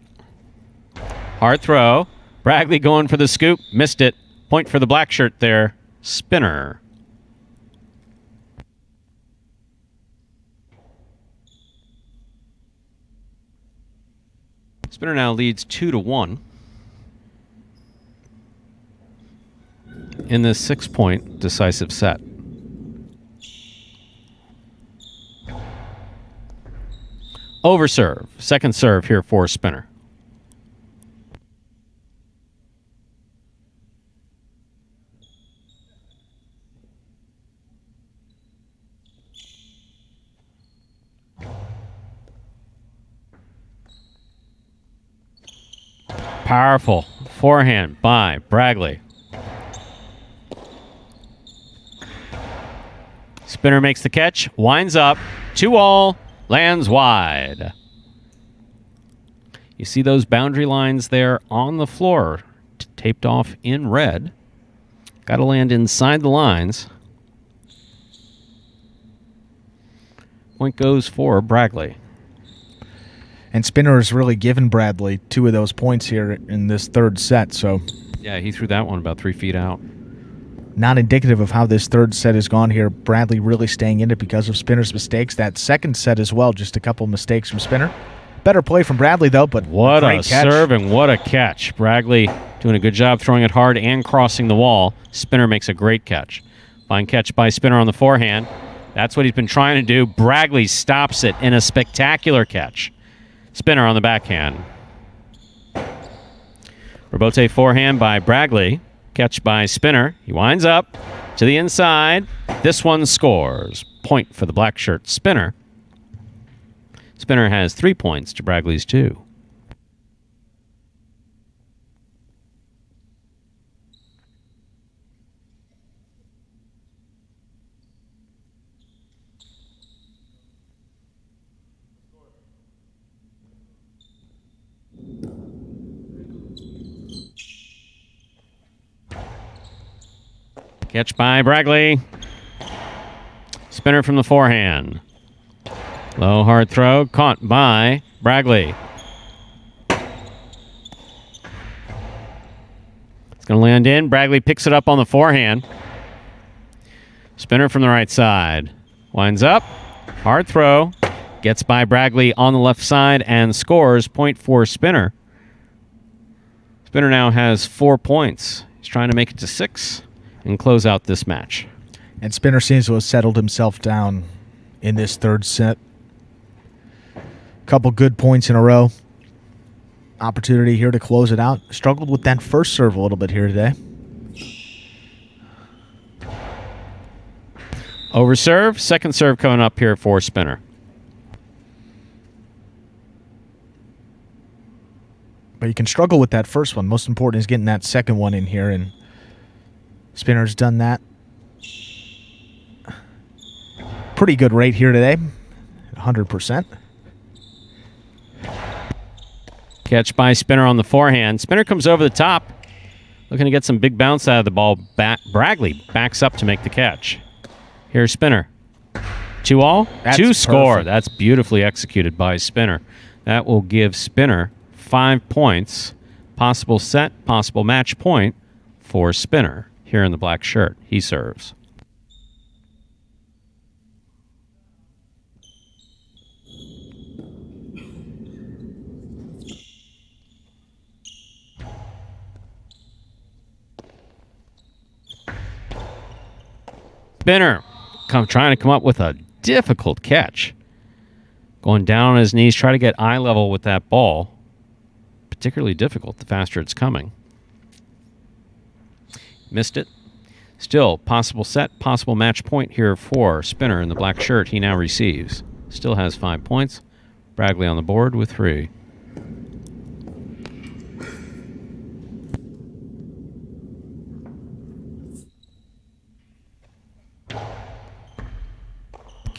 Hard throw. Bragley going for the scoop. Missed it. Point for the black shirt there. Spinner. Spinner now leads 2-1 in this 6-point decisive set. Overserve. Second serve here for Spinner. Powerful forehand by Bragley. Spinner makes the catch, winds up, 2-all, lands wide. You see those boundary lines there on the floor, taped off in red. Got to land inside the lines. Point goes for Bragley. And Spinner has really given Bradley 2 of those points here in this third set. So yeah, he threw that one about 3 feet out. Not indicative of how this third set has gone here. Bradley really staying in it because of Spinner's mistakes. That second set as well, just a couple mistakes from Spinner. Better play from Bradley, though, but what a catch. Serve and what a catch. Bragley doing a good job throwing it hard and crossing the wall. Spinner makes a great catch. Fine catch by Spinner on the forehand. That's what he's been trying to do. Bragley stops it in a spectacular catch. Spinner on the backhand. Rebote forehand by Bragley. Catch by Spinner. He winds up to the inside. This one scores. Point for the black shirt. Spinner. Spinner has 3 points to Bragley's 2. Catch by Bragley. Spinner from the forehand. Low hard throw. Caught by Bragley. It's going to land in. Bragley picks it up on the forehand. Spinner from the right side. Winds up. Hard throw. Gets by Bragley on the left side and scores. Point for Spinner. Spinner now has 4 points. He's trying to make it to 6 and close out this match. And Spinner seems to have settled himself down in this third set. Couple good points in a row. Opportunity here to close it out. Struggled with that first serve a little bit here today. Over serve. Second serve coming up here for Spinner. But you can struggle with that first one. Most important is getting that second one in here, and Spinner's done that. Pretty good rate here today. 100%. Catch by Spinner on the forehand. Spinner comes over the top. Looking to get some big bounce out of the ball. Bragley backs up to make the catch. Here's Spinner. 2-all. That's 2 score. perfect. That's beautifully executed by Spinner. That will give Spinner 5 points. Possible set, possible match point for Spinner. Here in the black shirt. He serves. Spinner trying to come up with a difficult catch. Going down on his knees, try to get eye level with that ball. Particularly difficult the faster it's coming. Missed it. Still, possible set, possible match point here for Spinner in the black shirt. He now receives. Still has 5 points. Bragley on the board with 3.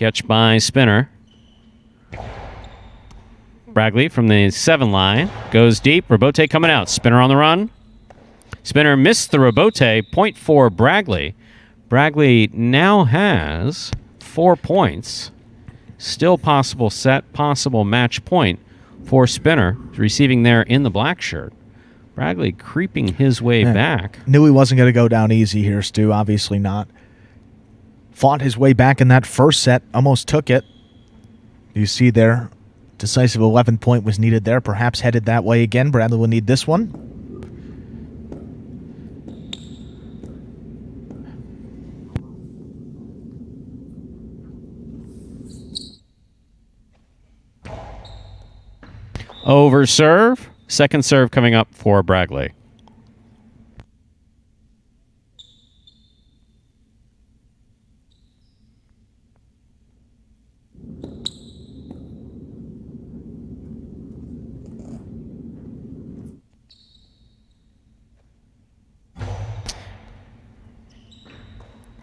Catch by Spinner. Bragley from the 7 line. Goes deep. Robote coming out. Spinner on the run. Spinner missed the Robote. Point for Bragley. Bragley now has 4 points. Still possible set, possible match point for Spinner. Receiving there in the black shirt. Bragley creeping his way back. Knew he wasn't going to go down easy here, Stu. Obviously not. Fought his way back in that first set. Almost took it. You see there, decisive 11th point was needed there. Perhaps headed that way again. Bradley will need this one. Over serve. Second serve coming up for Bragley.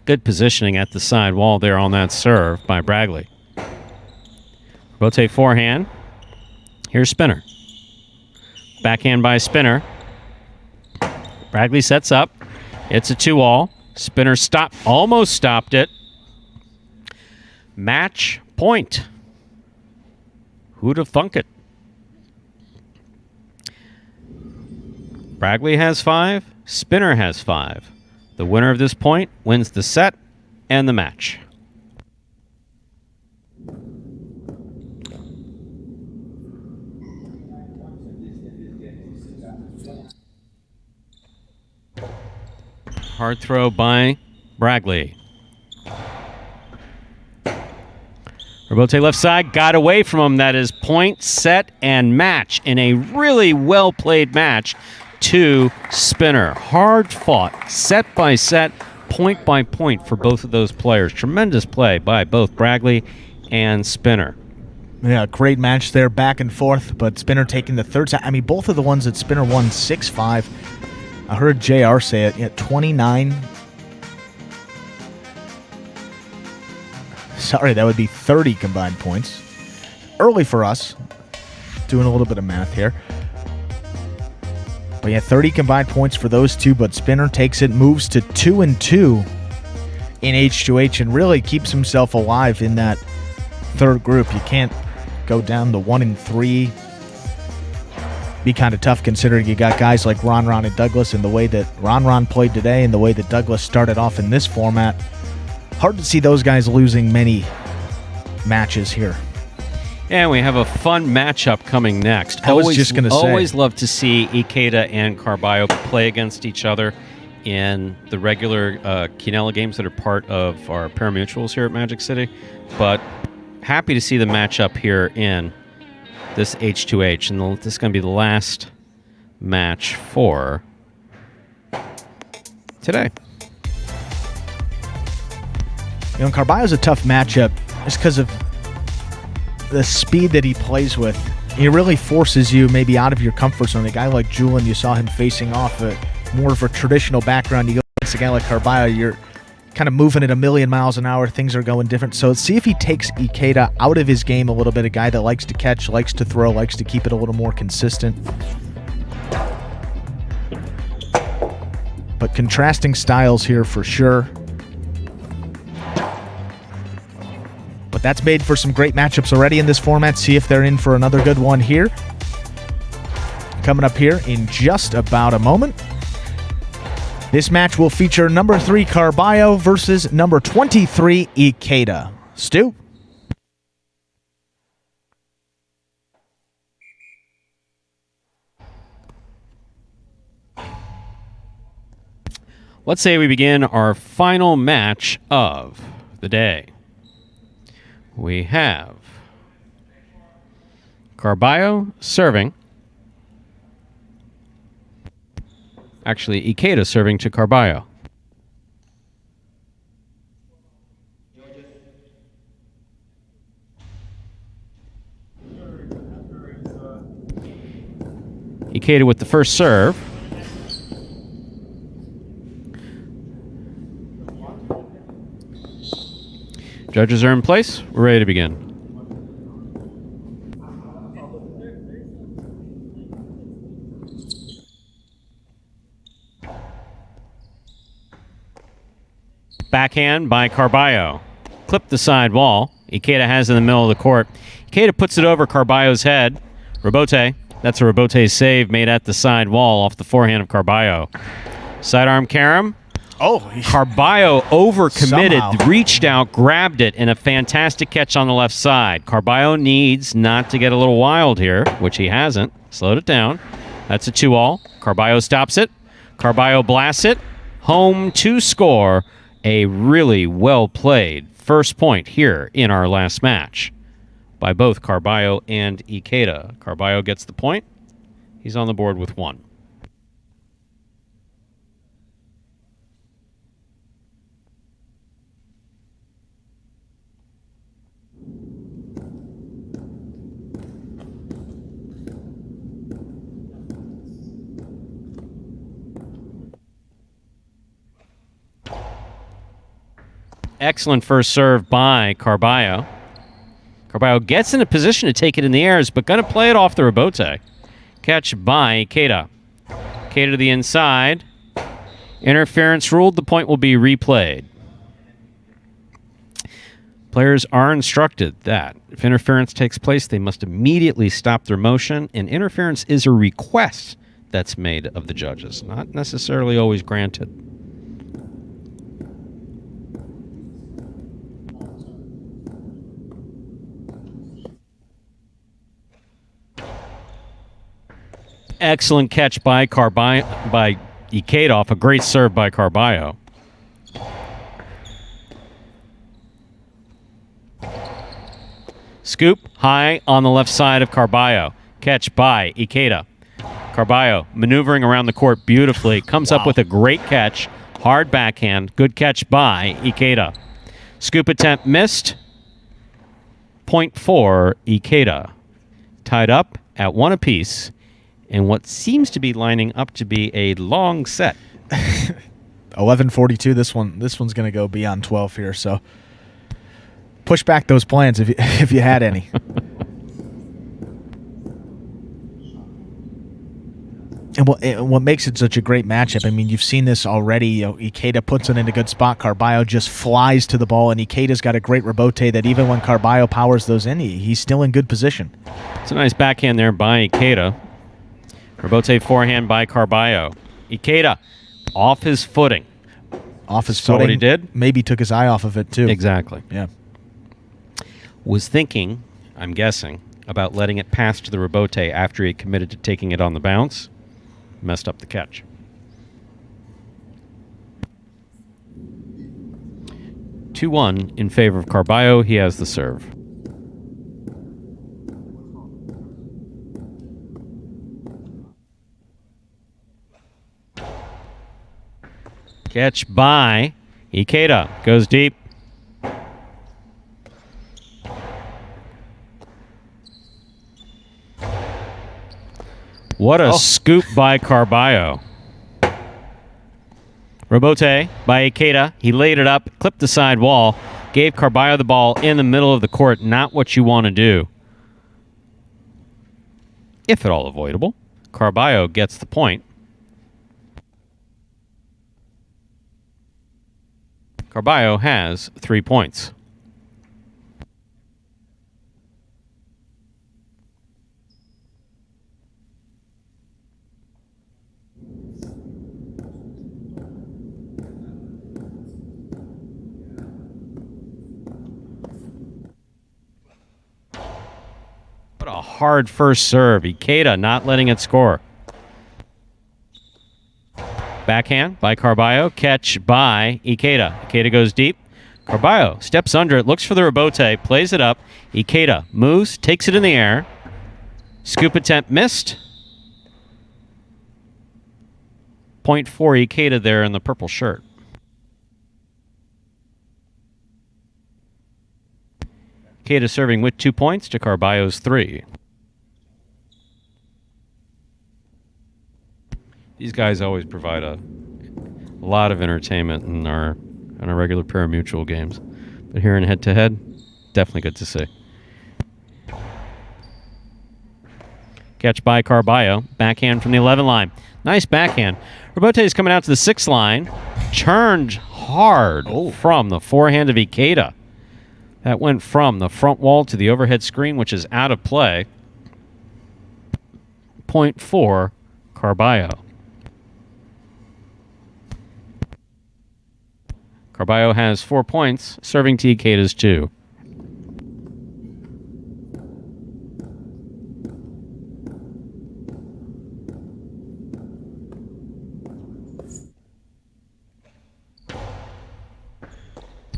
Good positioning at the side wall there on that serve by Bragley. Rotate forehand. Here's Spinner. Backhand by Spinner. Bragley sets up. It's a 2-all. Spinner almost stopped it. Match point. Who'd have thunk it? Bragley has 5. Spinner has 5. The winner of this point wins the set and the match. Hard throw by Bragley. Robote left side, got away from him. That is point, set, and match in a really well-played match to Spinner. Hard fought, set by set, point by point for both of those players. Tremendous play by both Bragley and Spinner. Yeah, great match there, back and forth, but Spinner taking the third set. I mean, both of the ones that Spinner won 6-5. I heard JR say it. Yeah, 29. Sorry, that would be 30 combined points. Early for us. Doing a little bit of math here. But yeah, 30 combined points for those two, but Spinner takes it, moves to 2-2 in H2H, and really keeps himself alive in that third group. You can't go down to 1-3. Be kind of tough considering you got guys like Ron and Douglas, and the way that Ron played today and the way that Douglas started off in this format. Hard to see those guys losing many matches here. And we have a fun matchup coming next. I was just going to say. Always love to see Ikeda and Carballo play against each other in the regular Quinella games that are part of our pari-mutuels here at Magic City. But happy to see the matchup here in this H2H. And this is going to be the last match for today. You know, Carballo's a tough matchup just because of the speed that he plays with. He really forces you maybe out of your comfort zone. A guy like Julian, you saw him facing off more of a traditional background. You go against a guy like Carballo, you're kind of moving at a million miles an hour. Things are going different. So let's see if he takes Ikeda out of his game a little bit. A guy that likes to catch, likes to throw, likes to keep it a little more consistent. But contrasting styles here for sure. But that's made for some great matchups already in this format. See if they're in for another good one here. Coming up here in just about a moment. This match will feature number 3 Carballo versus number 23 Ikeda. Stu? Let's say we begin our final match of the day. We have Carballo serving. Actually, Ikeda serving to Carballo. Ikeda with the first serve. Judges are in place. We're ready to begin. Backhand by Carballo. Clip the side wall. Ikeda has in the middle of the court. Ikeda puts it over Carballo's head. Rebote. That's a Rebote save made at the side wall off the forehand of Carballo. Sidearm carom. Oh, Carballo overcommitted, Somehow. reached out, grabbed it, and a fantastic catch on the left side. Carballo needs not to get a little wild here, which he hasn't. Slowed it down. That's a 2-all. Carballo stops it. Carballo blasts it. Home to score. A really well-played first point here in our last match by both Carballo and Ikeda. Carballo gets the point. He's on the board with 1. Excellent first serve by Carballo. Carballo gets in a position to take it in the airs, but going to play it off the Rebote. Catch by Ikeda. Ikeda to the inside. Interference ruled. The point will be replayed. Players are instructed that if interference takes place, they must immediately stop their motion, and interference is a request that's made of the judges, not necessarily always granted. Excellent catch by Ikeda off a great serve by Carballo. Scoop high on the left side of Carballo. Catch by Ikeda. Carballo maneuvering around the court beautifully. Comes up with a great catch. Hard backhand. Good catch by Ikeda. Scoop attempt missed. Point for Ikeda. Tied up at 1 apiece. And what seems to be lining up to be a long set. 11:42. This one's going to go beyond 12 here. So push back those plans if you had any. And what makes it such a great matchup, I mean, you've seen this already. You know, Ikeda puts it in a good spot. Carballo just flies to the ball, and Ikeda's got a great rebote that even when Carballo powers those in, he's still in good position. It's a nice backhand there by Ikeda. Rebote forehand by Carballo. Ikeda off his footing. Off his Saw footing. what he did? Maybe took his eye off of it, too. Exactly. Yeah. Was thinking, I'm guessing, about letting it pass to the Rebote after he committed to taking it on the bounce. Messed up the catch. Two 2-1 in favor of Carballo. He has the serve. Catch by Ikeda. Goes deep. What a scoop by Carballo. Rebote by Ikeda. He laid it up, clipped the side wall, gave Carballo the ball in the middle of the court. Not what you want to do, if at all avoidable. Carballo gets the point. Carballo has 3 points. What a hard first serve. Ikeda not letting it score. Backhand by Carballo. Catch by Ikeda. Ikeda goes deep. Carballo steps under it, looks for the rebote, plays it up. Ikeda moves, takes it in the air. Scoop attempt missed. Point for Ikeda there in the purple shirt. Ikeda serving with 2 points to Carballo's 3. These guys always provide a lot of entertainment in our regular pari-mutuel games. But here in head-to-head, definitely good to see. Catch by Carballo. Backhand from the 11 line. Nice backhand. Robote is coming out to the 6 line. Churned hard from the forehand of Ikeda. That went from the front wall to the overhead screen, which is out of play. Point for Carballo. Carballo has 4 points, serving to Ikeda's 2.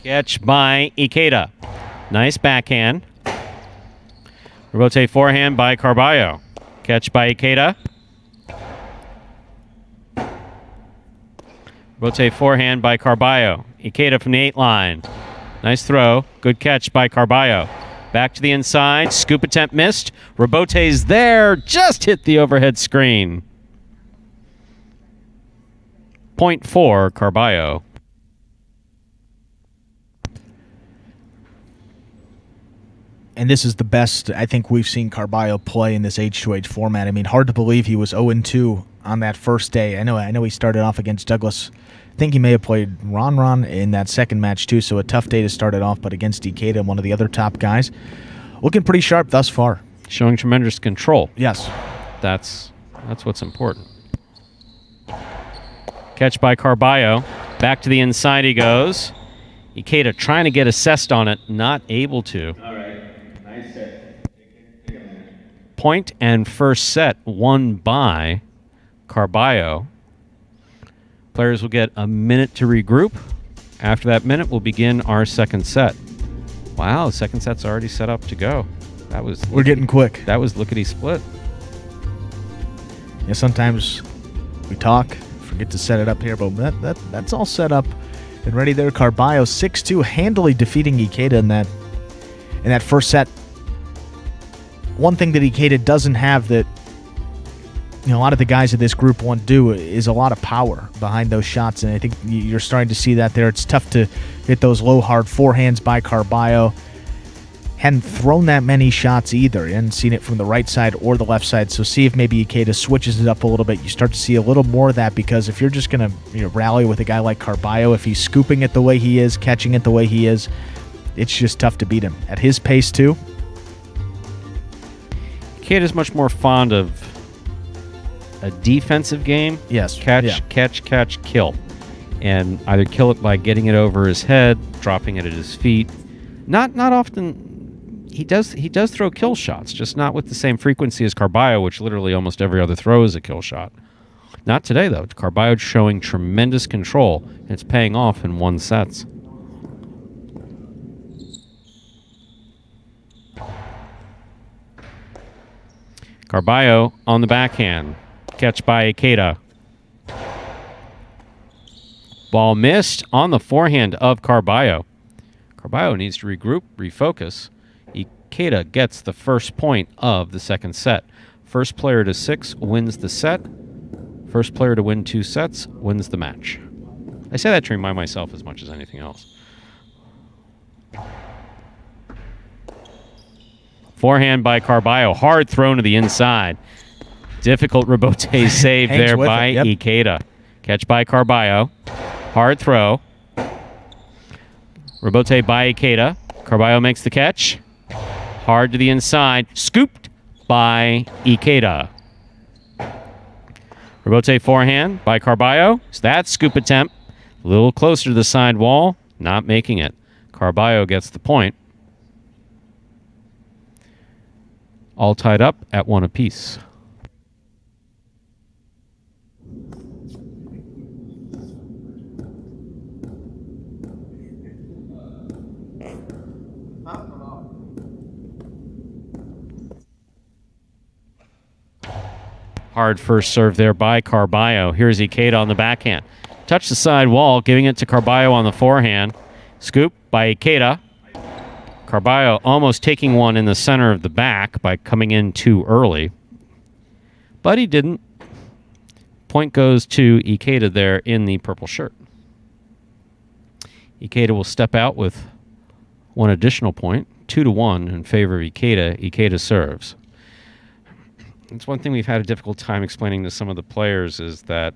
Catch by Ikeda. Nice backhand. Rebote forehand by Carballo. Catch by Ikeda. Rebote forehand by Carballo. Ikeda from the 8 line. Nice throw. Good catch by Carballo. Back to the inside. Scoop attempt missed. Rebote's there. Just hit the overhead screen. Point for Carballo. And this is the best I think we've seen Carballo play in this H2H format. I mean, hard to believe he was 0-2 on that first day. I know he started off against Douglas. I think he may have played Ron in that second match too, so a tough day to start it off, but against Ikeda, one of the other top guys. Looking pretty sharp thus far. Showing tremendous control. Yes. That's what's important. Catch by Carballo. Back to the inside he goes. Ikeda trying to get assessed on it, not able to. All right. Nice set. Take a minute. Point and first set won by Carballo. Players will get a minute to regroup. After that minute, we'll begin our second set. Wow, second set's already set up to go. We're getting quick. That was lickety split. Yeah, sometimes we talk, forget to set it up here, but that's all set up and ready there. Carballo 6-2, handily defeating Ikeda in that first set. One thing that Ikeda doesn't have that a lot of the guys of this Group 1 do is a lot of power behind those shots, and I think you're starting to see that there. It's tough to hit those low, hard forehands by Carballo. Hadn't thrown that many shots either. You hadn't seen it from the right side or the left side, so see if maybe Ikeda switches it up a little bit. You start to see a little more of that, because if you're just going to rally with a guy like Carballo, if he's scooping it the way he is, catching it the way he is, it's just tough to beat him. At his pace, too. Ikeda's much more fond of a defensive game. Yes. Catch, kill. And either kill it by getting it over his head, dropping it at his feet. Not often. He does throw kill shots, just not with the same frequency as Carballo, which literally almost every other throw is a kill shot. Not today, though. Carballo showing tremendous control, and it's paying off in 1 sets. Carballo on the backhand. Catch by Ikeda. Ball missed on the forehand of Carballo. Carballo needs to regroup, refocus. Ikeda gets the first point of the second set. First player to 6 wins the set. First player to win 2 sets wins the match. I say that to remind myself as much as anything else. Forehand by Carballo. Hard thrown to the inside. Difficult rebote save there by Ikeda. Catch by Carballo. Hard throw. Rebote by Ikeda. Carballo makes the catch. Hard to the inside. Scooped by Ikeda. Rebote forehand by Carballo. So that scoop attempt. A little closer to the side wall. Not making it. Carballo gets the point. All tied up at 1 apiece. Hard first serve there by Carballo. Here's Ikeda on the backhand. Touch the side wall, giving it to Carballo on the forehand. Scoop by Ikeda. Carballo almost taking one in the center of the back by coming in too early. But he didn't. Point goes to Ikeda there in the purple shirt. Ikeda will step out with one additional point, 2-1 in favor of Ikeda. Ikeda serves. It's one thing we've had a difficult time explaining to some of the players is that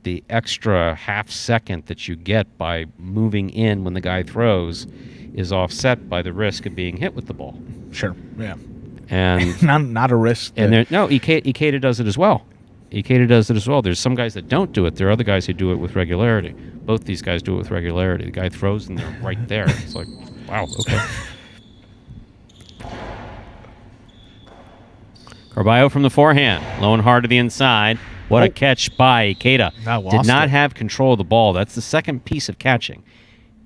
the extra half second that you get by moving in when the guy throws is offset by the risk of being hit with the ball. Sure. Yeah. And not a risk. And Ikeda does it as well. Ikeda does it as well. There's some guys that don't do it. There are other guys who do it with regularity. Both these guys do it with regularity. The guy throws and they're right there. It's like, wow, okay. Carballo from the forehand. Low and hard to the inside. What a catch by Ikeda. Did not have control of the ball. That's the second piece of catching.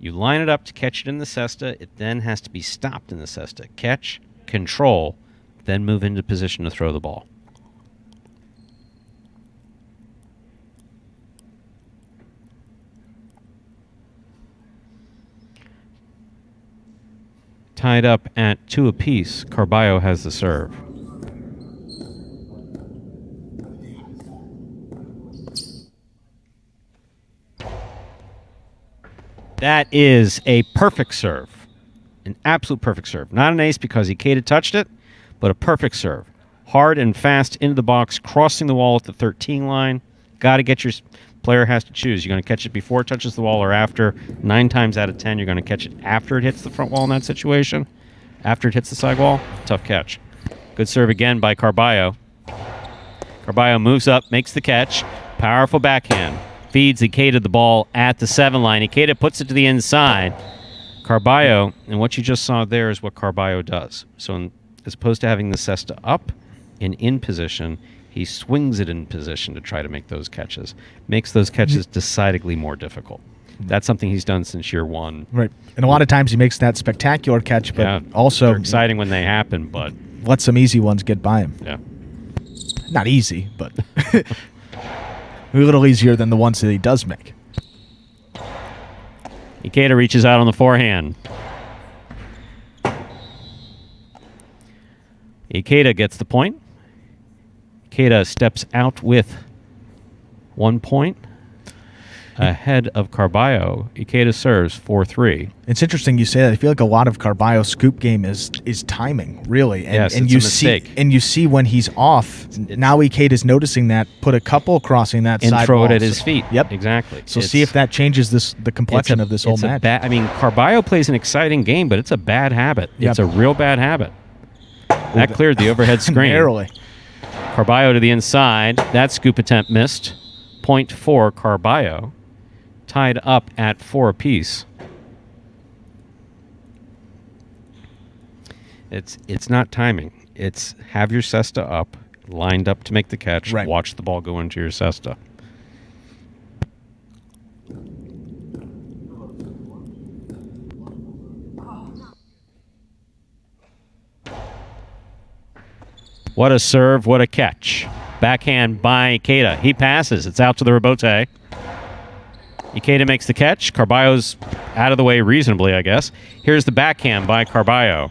You line it up to catch it in the cesta. It then has to be stopped in the cesta. Catch, control, then move into position to throw the ball. Tied up at 2 apiece, Carballo has the serve. That is a perfect serve. An absolute perfect serve. Not an ace because Ikeda touched it, but a perfect serve. Hard and fast into the box, crossing the wall at the 13 line. Got to get your player has to choose. You're going to catch it before it touches the wall or after. 9 times out of 10, you're going to catch it after it hits the front wall in that situation. After it hits the side wall, tough catch. Good serve again by Carballo. Carballo moves up, makes the catch. Powerful backhand. Feeds Ikeda the ball at the 7 line. Ikeda puts it to the inside. Carballo, and what you just saw there is what Carballo does. So as opposed to having the cesta up and in position, he swings it in position to try to make those catches. Makes those catches decidedly more difficult. That's something he's done since year 1. Right. And a lot of times he makes that spectacular catch, but also they're exciting when they happen, but let some easy ones get by him. Yeah. Not easy, but a little easier than the ones that he does make. Ikeda reaches out on the forehand. Ikeda gets the point. Ikeda steps out with 1 point ahead of Carballo. Ikeda serves 4-3. It's interesting you say that. I feel like a lot of Carballo's scoop game is timing, really. And, yes, and it's you a mistake. And you see when he's off. Now Ikeda's noticing that. Put a couple crossing that and side throw wall. it at his feet. Yep, exactly. So see if that changes the complexion of this whole match. Carballo plays an exciting game, but it's a bad habit. Yep. It's a real bad habit. That cleared the overhead screen. Narrowly. Carballo to the inside. That scoop attempt missed. Point for Carballo. Tied up at 4 apiece. It's not timing. It's have your cesta up, lined up to make the catch. Right. Watch the ball go into your cesta. What a serve, what a catch. Backhand by Ikeda. He passes. It's out to the rebote. Ikeda makes the catch. Carballo's out of the way reasonably, I guess. Here's the backhand by Carballo.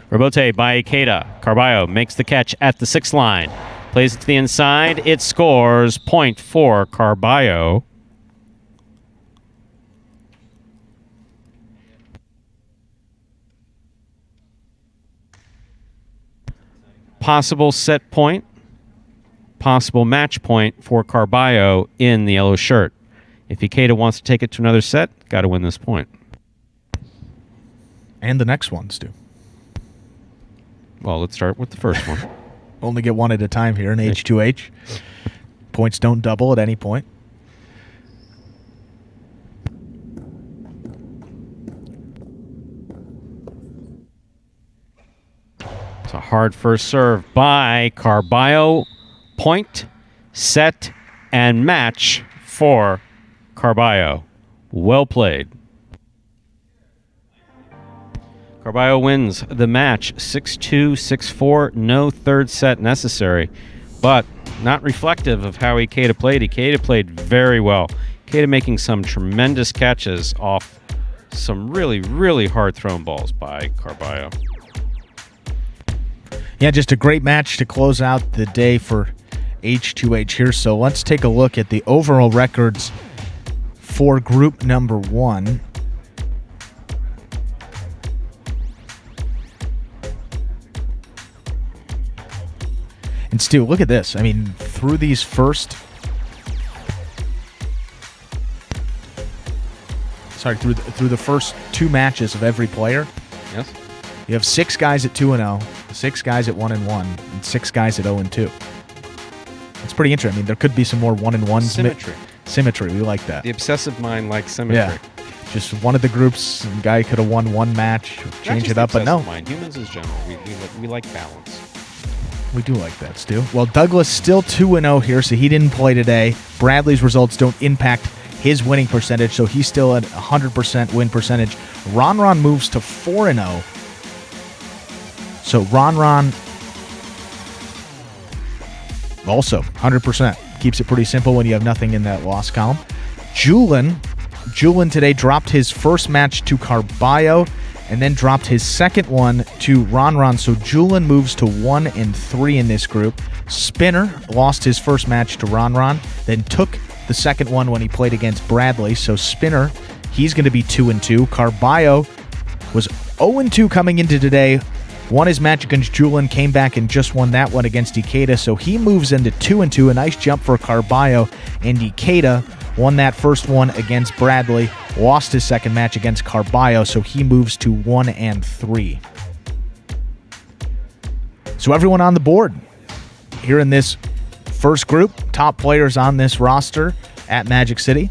Rebote by Ikeda. Carballo makes the catch at the 6 line. Plays it to the inside. It scores. Point for Carballo. Possible set point. Possible match point for Carballo in the yellow shirt. If Ikeda wants to take it to another set, got to win this point. And the next ones do. Well, let's start with the first one. Only get one at a time here in H2H. Points don't double at any point. It's a hard first serve by Carballo. Point, set, and match for Carballo. Well played. Carballo wins the match 6-2, 6-4. No third set necessary, but not reflective of how Ikeda played. Ikeda played very well. Ikeda making some tremendous catches off some really, really hard thrown balls by Carballo. Yeah, just a great match to close out the day for H2H here. So let's take a look at the overall records for group number 1. And Stu, look at this. I mean, through these first... Sorry, through the first 2 matches of every player, Yes. you have 6 guys at 2-0, 6 guys at 1-1, and 6 guys at 0-2. It's pretty interesting. I mean, there could be some more 1-1s. Symmetry. We like that. The obsessive mind likes symmetry. Yeah. Just one of the groups, the guy could have won 1 match, change it up, but no. Mind. Humans in general, we like balance. We do like that, Stu. Well, Douglas still 2-0 here, so he didn't play today. Bradley's results don't impact his winning percentage, so he's still at 100% win percentage. Ron moves to 4-0. So Ron also 100%. Keeps it pretty simple when you have nothing in that loss column. Julian today dropped his first match to Carballo and then dropped his second one to Ron. So Julian moves to 1-3 in this group. Spinner lost his first match to Ron, then took the second one when he played against Bradley. So Spinner, he's going to be 2-2. Carballo was 0-2 coming into today. Won his match against Julian, came back and just won that one against Ikeda. So he moves into 2-2. A nice jump for Carballo. And Ikeda won that first one against Bradley. Lost his second match against Carballo. So he moves to 1-3. So everyone on the board here in this first group, top players on this roster at Magic City.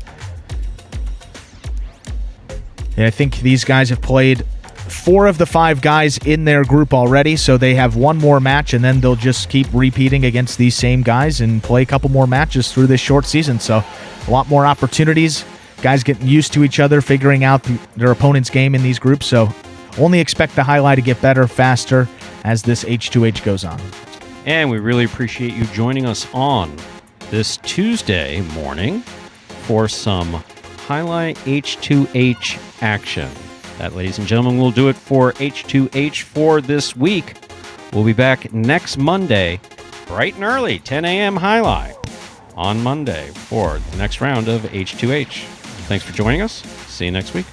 And I think these guys have played 4 of the 5 guys in their group already, so they have 1 more match, and then they'll just keep repeating against these same guys and play a couple more matches through this short season. So a lot more opportunities. Guys getting used to each other, figuring out their opponent's game in these groups. So only expect the highlight to get better, faster as this H2H goes on. And we really appreciate you joining us on this Tuesday morning for some Jai-Alai H2H action. That, ladies and gentlemen, will do it for H2H for this week. We'll be back next Monday, bright and early, 10 a.m. Jai-Alai on Monday for the next round of H2H. Thanks for joining us. See you next week.